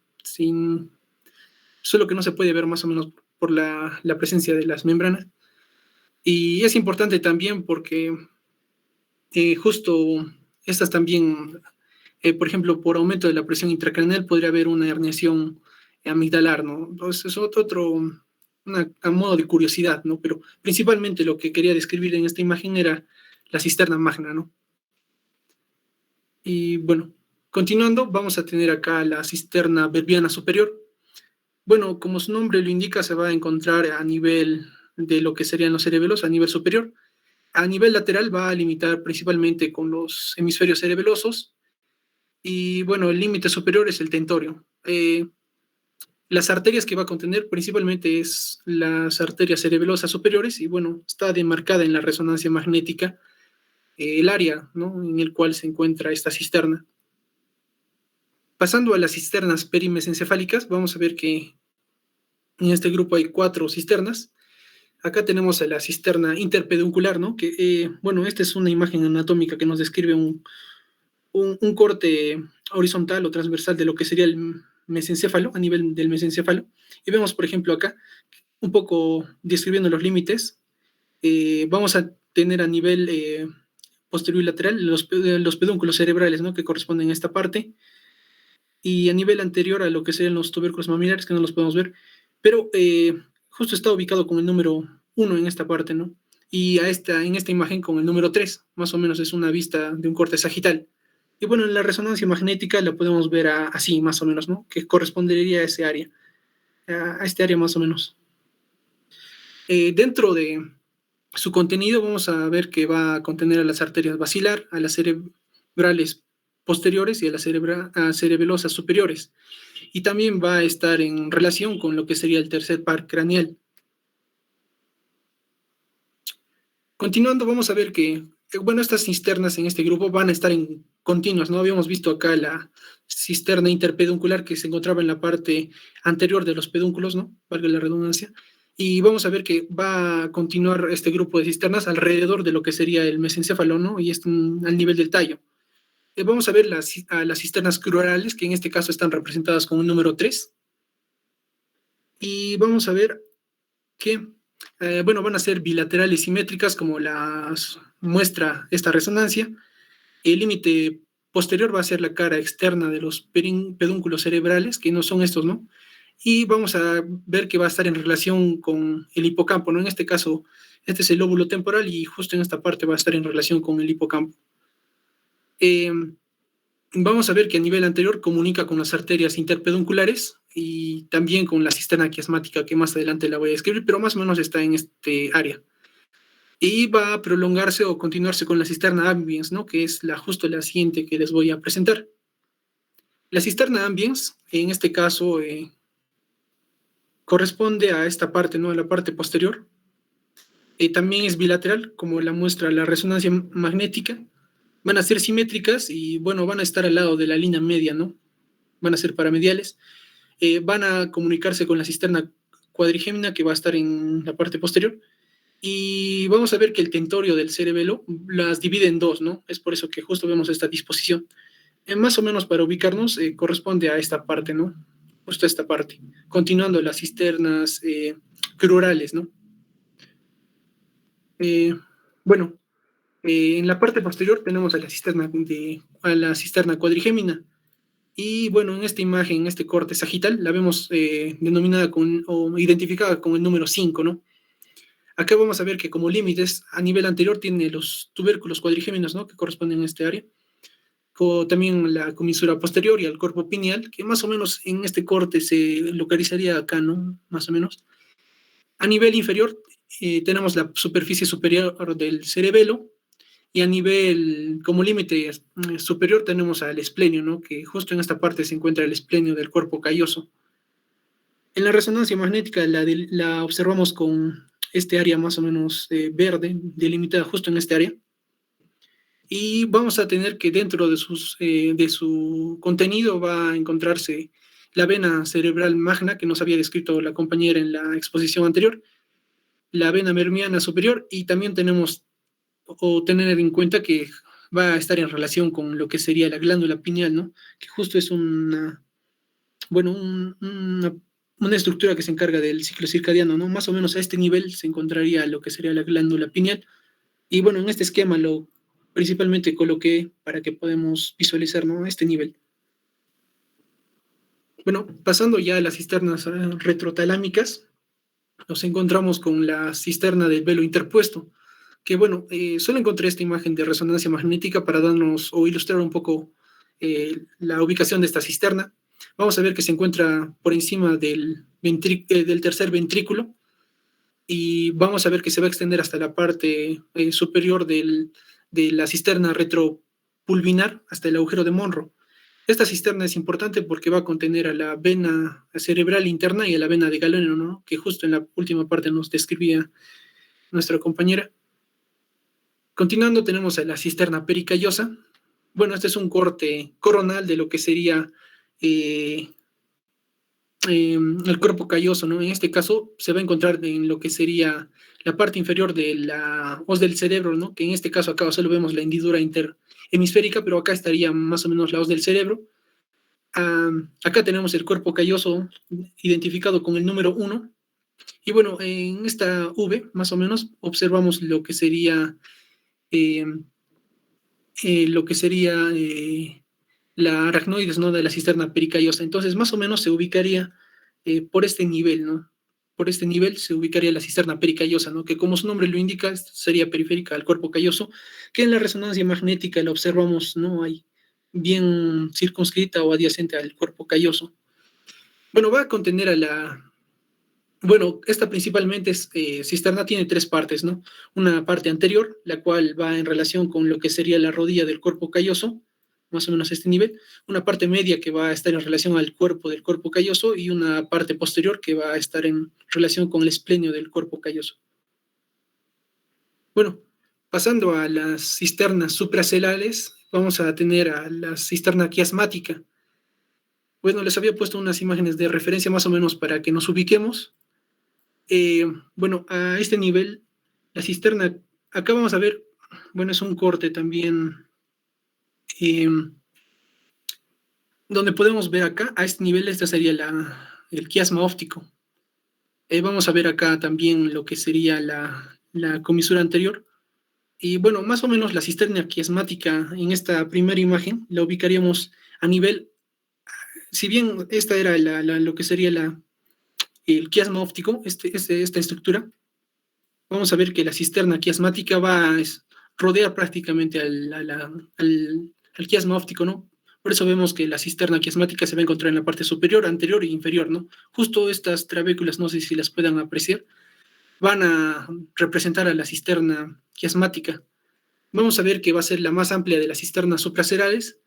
Solo que no se puede ver más o menos por la presencia de las membranas. Y es importante también porque justo estas también, por ejemplo, por aumento de la presión intracraneal podría haber una herniación amigdalar, ¿no? Entonces es a modo de curiosidad, ¿no? Pero principalmente lo que quería describir en esta imagen era la cisterna magna, ¿no? Y bueno, continuando, vamos a tener acá la cisterna verbiana superior. Bueno, como su nombre lo indica, se va a encontrar a nivel de lo que serían los cerebelos, a nivel superior. A nivel lateral va a limitar principalmente con los hemisferios cerebelosos y bueno, el límite superior es el tentorio. Las arterias que va a contener principalmente es las arterias cerebelosas superiores y bueno, está demarcada en la resonancia magnética el área, ¿no? En el cual se encuentra esta cisterna. Pasando a las cisternas perimesencefálicas, vamos a ver que en este grupo hay 4 cisternas. Acá tenemos a la cisterna interpeduncular, ¿no? Que, bueno, esta es una imagen anatómica que nos describe un corte horizontal o transversal de lo que sería el mesencéfalo, a nivel del mesencéfalo. Y vemos, por ejemplo, acá, un poco describiendo los límites, vamos a tener a nivel posterior y lateral los pedúnculos cerebrales, ¿no? Que corresponden a esta parte. Y a nivel anterior a lo que serían los tubérculos mamilares, que no los podemos ver, pero justo está ubicado con el número 1 en esta parte, ¿no? Y en esta imagen con el número 3, más o menos es una vista de un corte sagital. Y bueno, en la resonancia magnética la podemos ver así, más o menos, ¿no? Que correspondería a ese área, a este área más o menos. Dentro de su contenido vamos a ver que va a contener a las arterias basilar, a las cerebrales posteriores y a las cerebelosas superiores. Y también va a estar en relación con lo que sería el tercer par craneal. Continuando, vamos a ver que, bueno, estas cisternas en este grupo van a estar en continuas, ¿no? Habíamos visto acá la cisterna interpeduncular que se encontraba en la parte anterior de los pedúnculos, ¿no? Valga la redundancia. Y vamos a ver que va a continuar este grupo de cisternas alrededor de lo que sería el mesencéfalo, ¿no? Y al nivel del tallo. Vamos a ver las cisternas crurales, que en este caso están representadas con un número 3. Y vamos a ver que, bueno, van a ser bilaterales simétricas, como las muestra esta resonancia. El límite posterior va a ser la cara externa de los pedúnculos cerebrales, que no son estos, ¿no? Y vamos a ver que va a estar en relación con el hipocampo, ¿no? En este caso, este es el lóbulo temporal y justo en esta parte va a estar en relación con el hipocampo. Vamos a ver que a nivel anterior comunica con las arterias interpedunculares y también con la cisterna quiasmática, que más adelante la voy a describir, pero más o menos está en este área. Y va a prolongarse o continuarse con la cisterna ambiens, ¿no? Que es justo la siguiente que les voy a presentar. La cisterna ambiens, en este caso, corresponde a esta parte, ¿no? A la parte posterior. También es bilateral, como la muestra la resonancia magnética. Van a ser simétricas y, bueno, van a estar al lado de la línea media, ¿no? Van a ser paramediales. Van a comunicarse con la cisterna cuadrigémina, que va a estar en la parte posterior. Y vamos a ver que el tentorio del cerebelo las divide en 2, ¿no? Es por eso que justo vemos esta disposición. Más o menos para ubicarnos, corresponde a esta parte, ¿no? Justo a esta parte. Continuando las cisternas crurales, ¿no? Bueno, en la parte posterior tenemos a la cisterna cuadrigémina. Y bueno, en esta imagen, en este corte sagital, la vemos denominada o identificada con el número 5, ¿no? Acá vamos a ver que como límites a nivel anterior tiene los tubérculos cuadrigéminos, ¿no? Que corresponden a este área. También la comisura posterior y el cuerpo pineal, que más o menos en este corte se localizaría acá, ¿no? Más o menos. A nivel inferior tenemos la superficie superior del cerebelo, y a nivel, como límite superior, tenemos al esplenio, ¿no? Que justo en esta parte se encuentra el esplenio del cuerpo calloso. En la resonancia magnética la observamos con este área más o menos verde, delimitada justo en este área. Y vamos a tener que dentro de su contenido va a encontrarse la vena cerebral magna que nos había descrito la compañera en la exposición anterior, la vena mermiana superior, y también tenemos o tener en cuenta que va a estar en relación con lo que sería la glándula pineal, ¿no? Que justo es una estructura que se encarga del ciclo circadiano, ¿no? Más o menos a este nivel se encontraría lo que sería la glándula pineal. Y bueno, en este esquema lo principalmente coloqué para que podamos visualizar, ¿no? Este nivel. Bueno, pasando ya a las cisternas retrotalámicas, nos encontramos con la cisterna del velo interpuesto, que bueno, solo encontré esta imagen de resonancia magnética para darnos o ilustrar un poco la ubicación de esta cisterna. Vamos a ver que se encuentra por encima del tercer ventrículo, y vamos a ver que se va a extender hasta la parte superior de la cisterna retropulvinar, hasta el agujero de Monro. Esta cisterna es importante porque va a contener a la vena cerebral interna y a la vena de Galeno, ¿no? Que justo en la última parte nos describía nuestra compañera. Continuando, tenemos a la cisterna pericallosa. Bueno, este es un corte coronal de lo que sería el cuerpo calloso, ¿no? En este caso se va a encontrar en lo que sería la parte inferior de la hoz del cerebro, ¿no? Que en este caso acá solo vemos la hendidura interhemisférica, pero acá estaría más o menos la hoz del cerebro. Acá tenemos el cuerpo calloso identificado con el número 1. Y bueno, en esta V, más o menos, observamos lo que sería la aracnoides, ¿no? De la cisterna pericallosa. Entonces, más o menos se ubicaría por este nivel, ¿no? Por este nivel se ubicaría la cisterna pericallosa, ¿no? Que como su nombre lo indica, sería periférica al cuerpo calloso, que en la resonancia magnética la observamos, ¿no? Hay bien circunscrita o adyacente al cuerpo calloso. Bueno, va a contener esta principalmente cisterna tiene 3 partes, ¿no? Una parte anterior, la cual va en relación con lo que sería la rodilla del cuerpo calloso, más o menos a este nivel. Una parte media que va a estar en relación al cuerpo del cuerpo calloso, y una parte posterior que va a estar en relación con el esplenio del cuerpo calloso. Bueno, pasando a las cisternas supracelulares, vamos a tener a la cisterna quiasmática. Bueno, les había puesto unas imágenes de referencia más o menos para que nos ubiquemos. Bueno, a este nivel, la cisterna, acá vamos a ver, bueno, es un corte también, donde podemos ver acá, a este nivel, esta sería el quiasma óptico. Vamos a ver acá también lo que sería la comisura anterior. Y bueno, más o menos la cisterna quiasmática en esta primera imagen la ubicaríamos a nivel, si bien esta era lo que sería el quiasma óptico, esta estructura, vamos a ver que la cisterna quiasmática va a rodear prácticamente al quiasma óptico, ¿no? Por eso vemos que la cisterna quiasmática se va a encontrar en la parte superior, anterior e inferior, ¿no? Justo estas trabéculas, no sé si las puedan apreciar, van a representar a la cisterna quiasmática. Vamos a ver que va a ser la más amplia de las cisternas supracerales,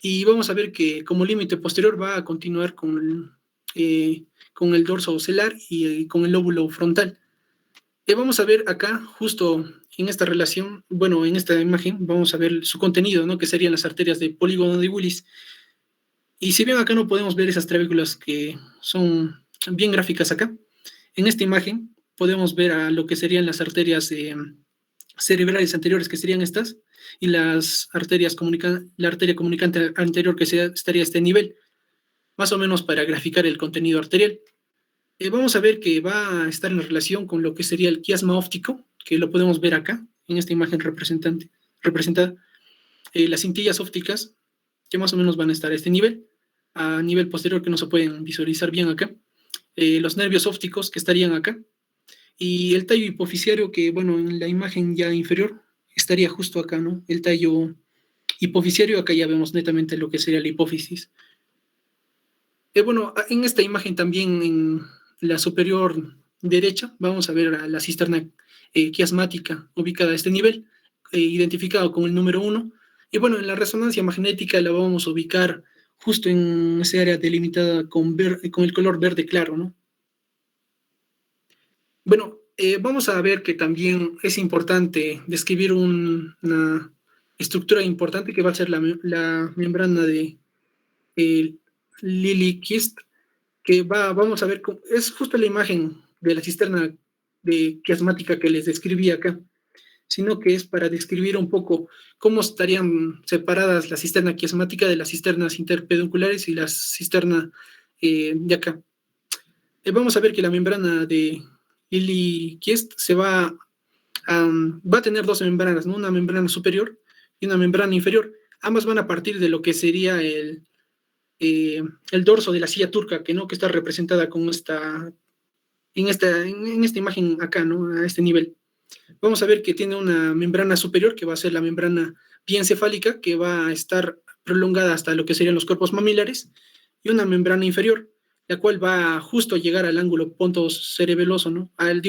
y vamos a ver que como límite posterior va a continuar con el dorso ocelar y con el lóbulo frontal. Vamos a ver acá, justo en esta relación, bueno, en esta imagen, vamos a ver su contenido, ¿no? Que serían las arterias de polígono de Willis. Y si bien acá no podemos ver esas trabéculas que son bien gráficas acá, en esta imagen podemos ver a lo que serían las arterias cerebrales anteriores, que serían estas, y las arterias la arteria comunicante anterior, que estaría a este nivel, más o menos para graficar el contenido arterial. Vamos a ver que va a estar en relación con lo que sería el quiasma óptico, que lo podemos ver acá, en esta imagen representada. Las cintillas ópticas, que más o menos van a estar a nivel posterior, que no se pueden visualizar bien acá. Los nervios ópticos, que estarían acá. Y el tallo hipofisiario, que bueno, en la imagen ya inferior estaría justo acá, ¿no? El tallo hipofisiario, acá ya vemos netamente lo que sería la hipófisis. Bueno, en esta imagen también en la superior derecha vamos a ver a la cisterna quiasmática ubicada a este nivel, identificado con el número 1. Y bueno, en la resonancia magnética la vamos a ubicar justo en esa área delimitada con el color verde claro, ¿no? Bueno, vamos a ver que también es importante describir una estructura importante que va a ser la membrana de Lillie-Quist, que vamos a ver, es justo la imagen de la cisterna quiasmática que les describí acá, sino que es para describir un poco cómo estarían separadas la cisterna quiasmática de las cisternas interpedunculares y la cisterna de acá. Vamos a ver que la membrana de Lillie-Quist va a tener dos membranas, ¿no? Una membrana superior y una membrana inferior. Ambas van a partir de lo que sería el dorso de la silla turca, que está representada con en esta imagen acá, ¿no? A este nivel. Vamos a ver que tiene una membrana superior, que va a ser la membrana diencefálica, que va a estar prolongada hasta lo que serían los cuerpos mamilares, y una membrana inferior, la cual va justo a llegar al ángulo ponto cerebeloso, ¿no? Al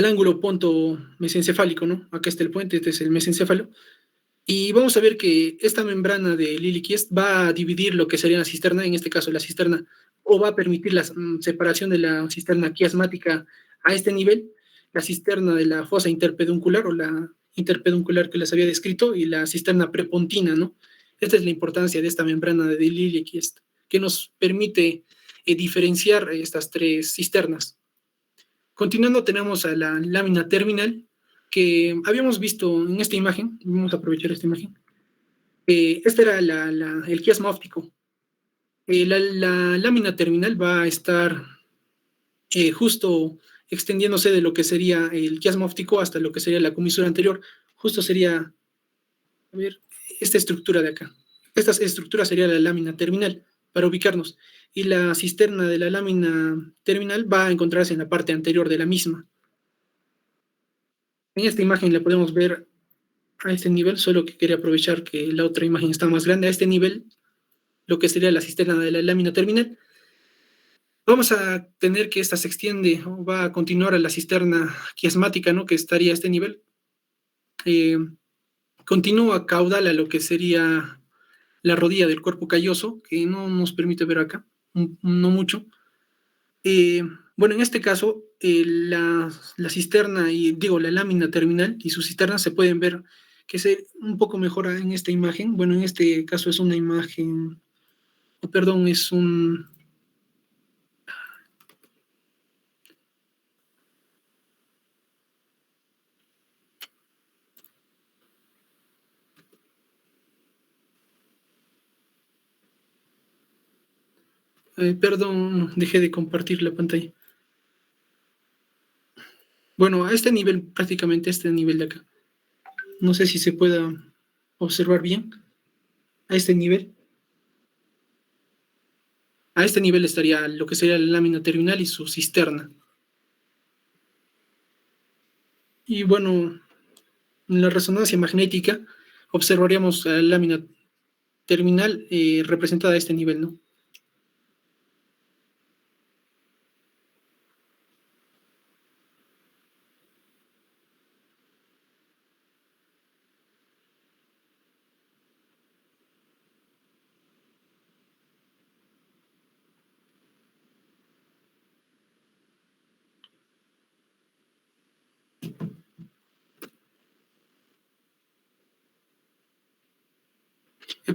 ángulo ponto mesencefálico, ¿no? Acá está el puente, este es el mesencéfalo. Y vamos a ver que esta membrana de Lillie-Quist va a dividir lo que sería la cisterna, en este caso la cisterna, o va a permitir la separación de la cisterna quiasmática a este nivel, la cisterna de la fosa interpeduncular o la interpeduncular que les había descrito y la cisterna prepontina, ¿no? Esta es la importancia de esta membrana de Lillie-Quist, que nos permite diferenciar estas tres cisternas. Continuando, tenemos a la lámina terminal, que habíamos visto en esta imagen. Vamos a aprovechar esta imagen. Este era el quiasma óptico. La lámina terminal va a estar justo extendiéndose de lo que sería el quiasma óptico hasta lo que sería la comisura anterior. Justo sería, a ver, esta estructura de acá. Esta estructura sería la lámina terminal, para ubicarnos. Y la cisterna de la lámina terminal va a encontrarse en la parte anterior de la misma. En esta imagen la podemos ver a este nivel, solo que quería aprovechar que la otra imagen está más grande. A este nivel, lo que sería la cisterna de la lámina terminal, vamos a tener que esta se extiende o va a continuar a la cisterna quiasmática, ¿no? Que estaría a este nivel. Continúa caudal a lo que sería la rodilla del cuerpo calloso, que no nos permite ver acá, no mucho. Bueno, en este caso, la cisterna la lámina terminal y su cisterna se pueden ver que es un poco mejor en esta imagen. Bueno, en este caso es una imagen, perdón, es un... perdón, dejé de compartir la pantalla. Bueno, a este nivel, prácticamente a este nivel de acá. No sé si se pueda observar bien. A este nivel. A este nivel estaría lo que sería la lámina terminal y su cisterna. Y bueno, en la resonancia magnética observaríamos la lámina terminal representada a este nivel, ¿no?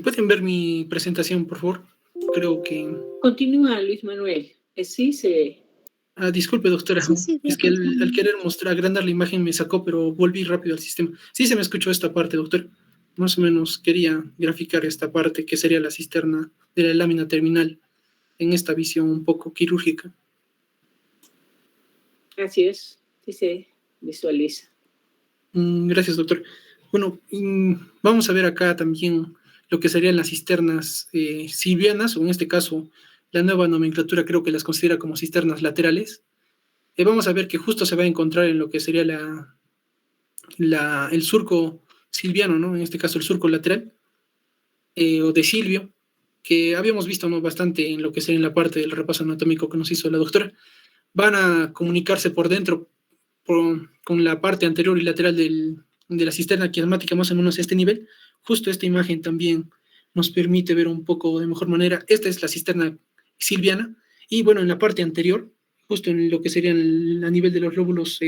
¿Pueden ver mi presentación, por favor? Creo que... Continúa, Luis Manuel. Sí, se... disculpe, doctora. Sí, es que al querer agrandar la imagen me sacó, pero volví rápido al sistema. Sí se me escuchó esta parte, doctor. Más o menos quería graficar esta parte, que sería la cisterna de la lámina terminal, en esta visión un poco quirúrgica. Así es, sí se visualiza. Gracias, doctor. Bueno, vamos a ver acá también lo que serían las cisternas silvianas, o en este caso la nueva nomenclatura creo que las considera como cisternas laterales. Vamos a ver que justo se va a encontrar en lo que sería el surco silviano, ¿no? En este caso el surco lateral, o de Silvio, que habíamos visto, ¿no?, bastante en lo que sería en la parte del repaso anatómico que nos hizo la doctora. Van a comunicarse por dentro con la parte anterior y lateral de la cisterna quiasmática más o menos a este nivel. Justo esta imagen también nos permite ver un poco de mejor manera. Esta es la cisterna silviana, y bueno, en la parte anterior, justo en lo que sería a nivel de los lóbulos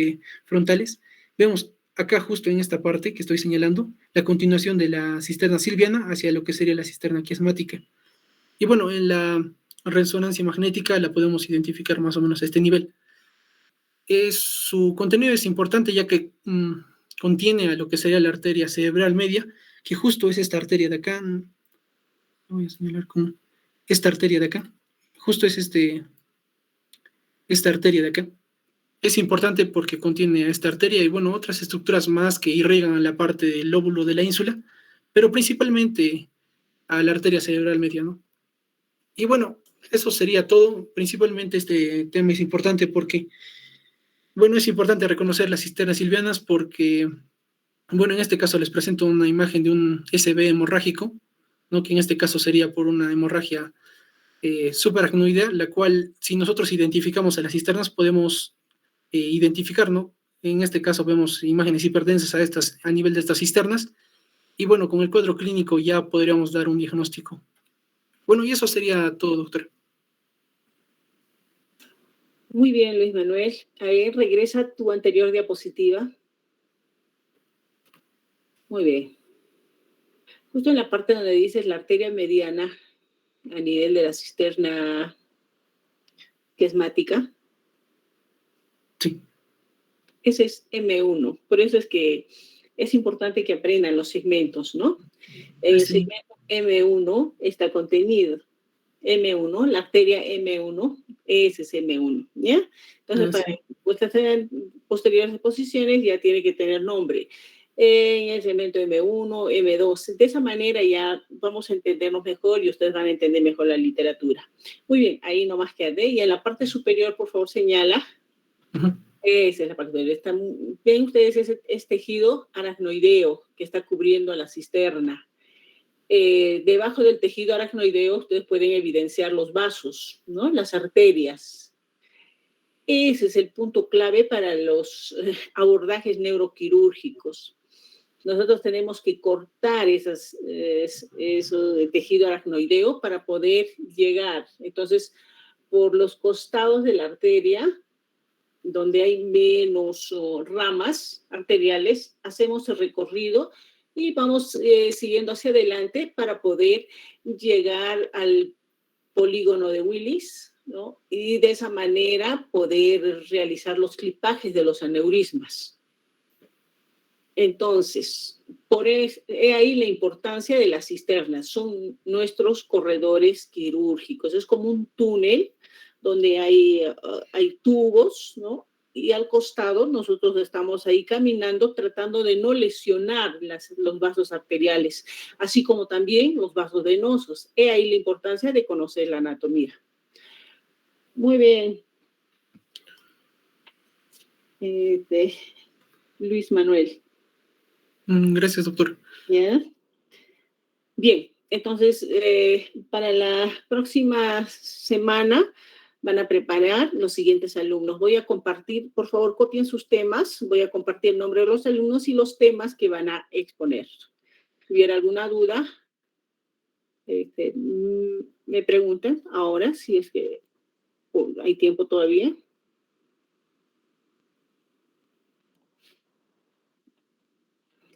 frontales, vemos acá justo en esta parte que estoy señalando, la continuación de la cisterna silviana hacia lo que sería la cisterna quiasmática. Y bueno, en la resonancia magnética la podemos identificar más o menos a este nivel. Su contenido es importante ya que contiene a lo que sería la arteria cerebral media, que justo es esta arteria de acá. Voy a señalar con esta arteria de acá. Justo es esta arteria de acá. Es importante porque contiene a esta arteria y, bueno, otras estructuras más que irrigan a la parte del lóbulo de la ínsula, pero principalmente a la arteria cerebral media, ¿no? Y bueno, eso sería todo. Principalmente este tema es importante porque, bueno, es importante reconocer las cisternas silvianas porque, bueno, en este caso les presento una imagen de un SB hemorrágico, ¿no?, que en este caso sería por una hemorragia subaracnoidea, la cual, si nosotros identificamos a las cisternas, podemos identificar, ¿no? En este caso vemos imágenes hiperdensas a nivel de estas cisternas, y bueno, con el cuadro clínico ya podríamos dar un diagnóstico. Bueno, y eso sería todo, doctor. Muy bien, Luis Manuel. Ahí regresa tu anterior diapositiva. Muy bien. Justo en la parte donde dices la arteria mediana a nivel de la cisterna quiasmática. Sí. Ese es M1. Por eso es que es importante que aprendan los segmentos, ¿no? En el segmento M1 está contenido. M1, la arteria M1, ese es M1, ¿ya? Entonces, para que ustedes tengan posteriores exposiciones, ya tiene que tener nombre. En el segmento M1, M2, de esa manera ya vamos a entendernos mejor y ustedes van a entender mejor la literatura. Muy bien, ahí nomás quedé. Y en la parte superior, por favor, señala. Esa es la parte superior. Ven ustedes ese tejido aracnoideo que está cubriendo a la cisterna. Debajo del tejido aracnoideo ustedes pueden evidenciar los vasos, ¿no?, las arterias. Ese es el punto clave para los abordajes neuroquirúrgicos. Nosotros tenemos que cortar eso de tejido aracnoideo para poder llegar. Entonces, por los costados de la arteria, donde hay menos ramas arteriales, hacemos el recorrido y vamos siguiendo hacia adelante para poder llegar al polígono de Willis, ¿no? Y de esa manera poder realizar los clipajes de los aneurismas. Entonces, ahí la importancia de las cisternas. Son nuestros corredores quirúrgicos. Es como un túnel donde hay tubos, ¿no? Y al costado nosotros estamos ahí caminando tratando de no lesionar los vasos arteriales, así como también los vasos venosos. Ahí la importancia de conocer la anatomía. Muy bien. Luis Manuel. Gracias, doctor. ¿Ya? Bien, entonces para la próxima semana van a preparar los siguientes alumnos. Voy a compartir, por favor, copien sus temas. Voy a compartir el nombre de los alumnos y los temas que van a exponer. Si hubiera alguna duda, me preguntan ahora si es que hay tiempo todavía.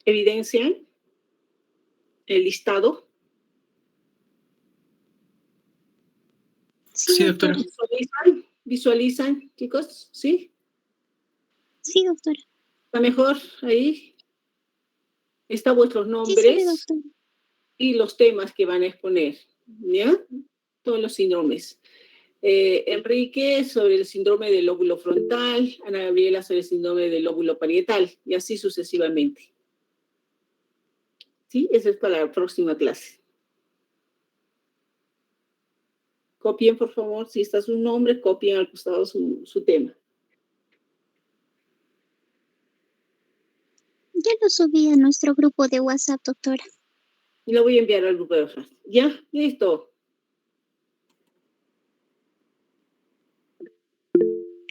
¿Evidencian el listado? Sí, doctora. ¿Visualizan, chicos? ¿Sí? Sí, doctora. ¿Está mejor ahí? Están vuestros nombres y los temas que van a exponer, ¿ya? Todos los síndromes. Enrique sobre el síndrome del lóbulo frontal, Ana Gabriela sobre el síndrome del lóbulo parietal, y así sucesivamente. ¿Sí? Eso es para la próxima clase. Copien, por favor, si está su nombre, copien al costado su tema. Ya lo subí a nuestro grupo de WhatsApp, doctora. Y lo voy a enviar al grupo de WhatsApp. ¿Ya? Listo.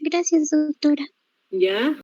Gracias, doctora. ¿Ya?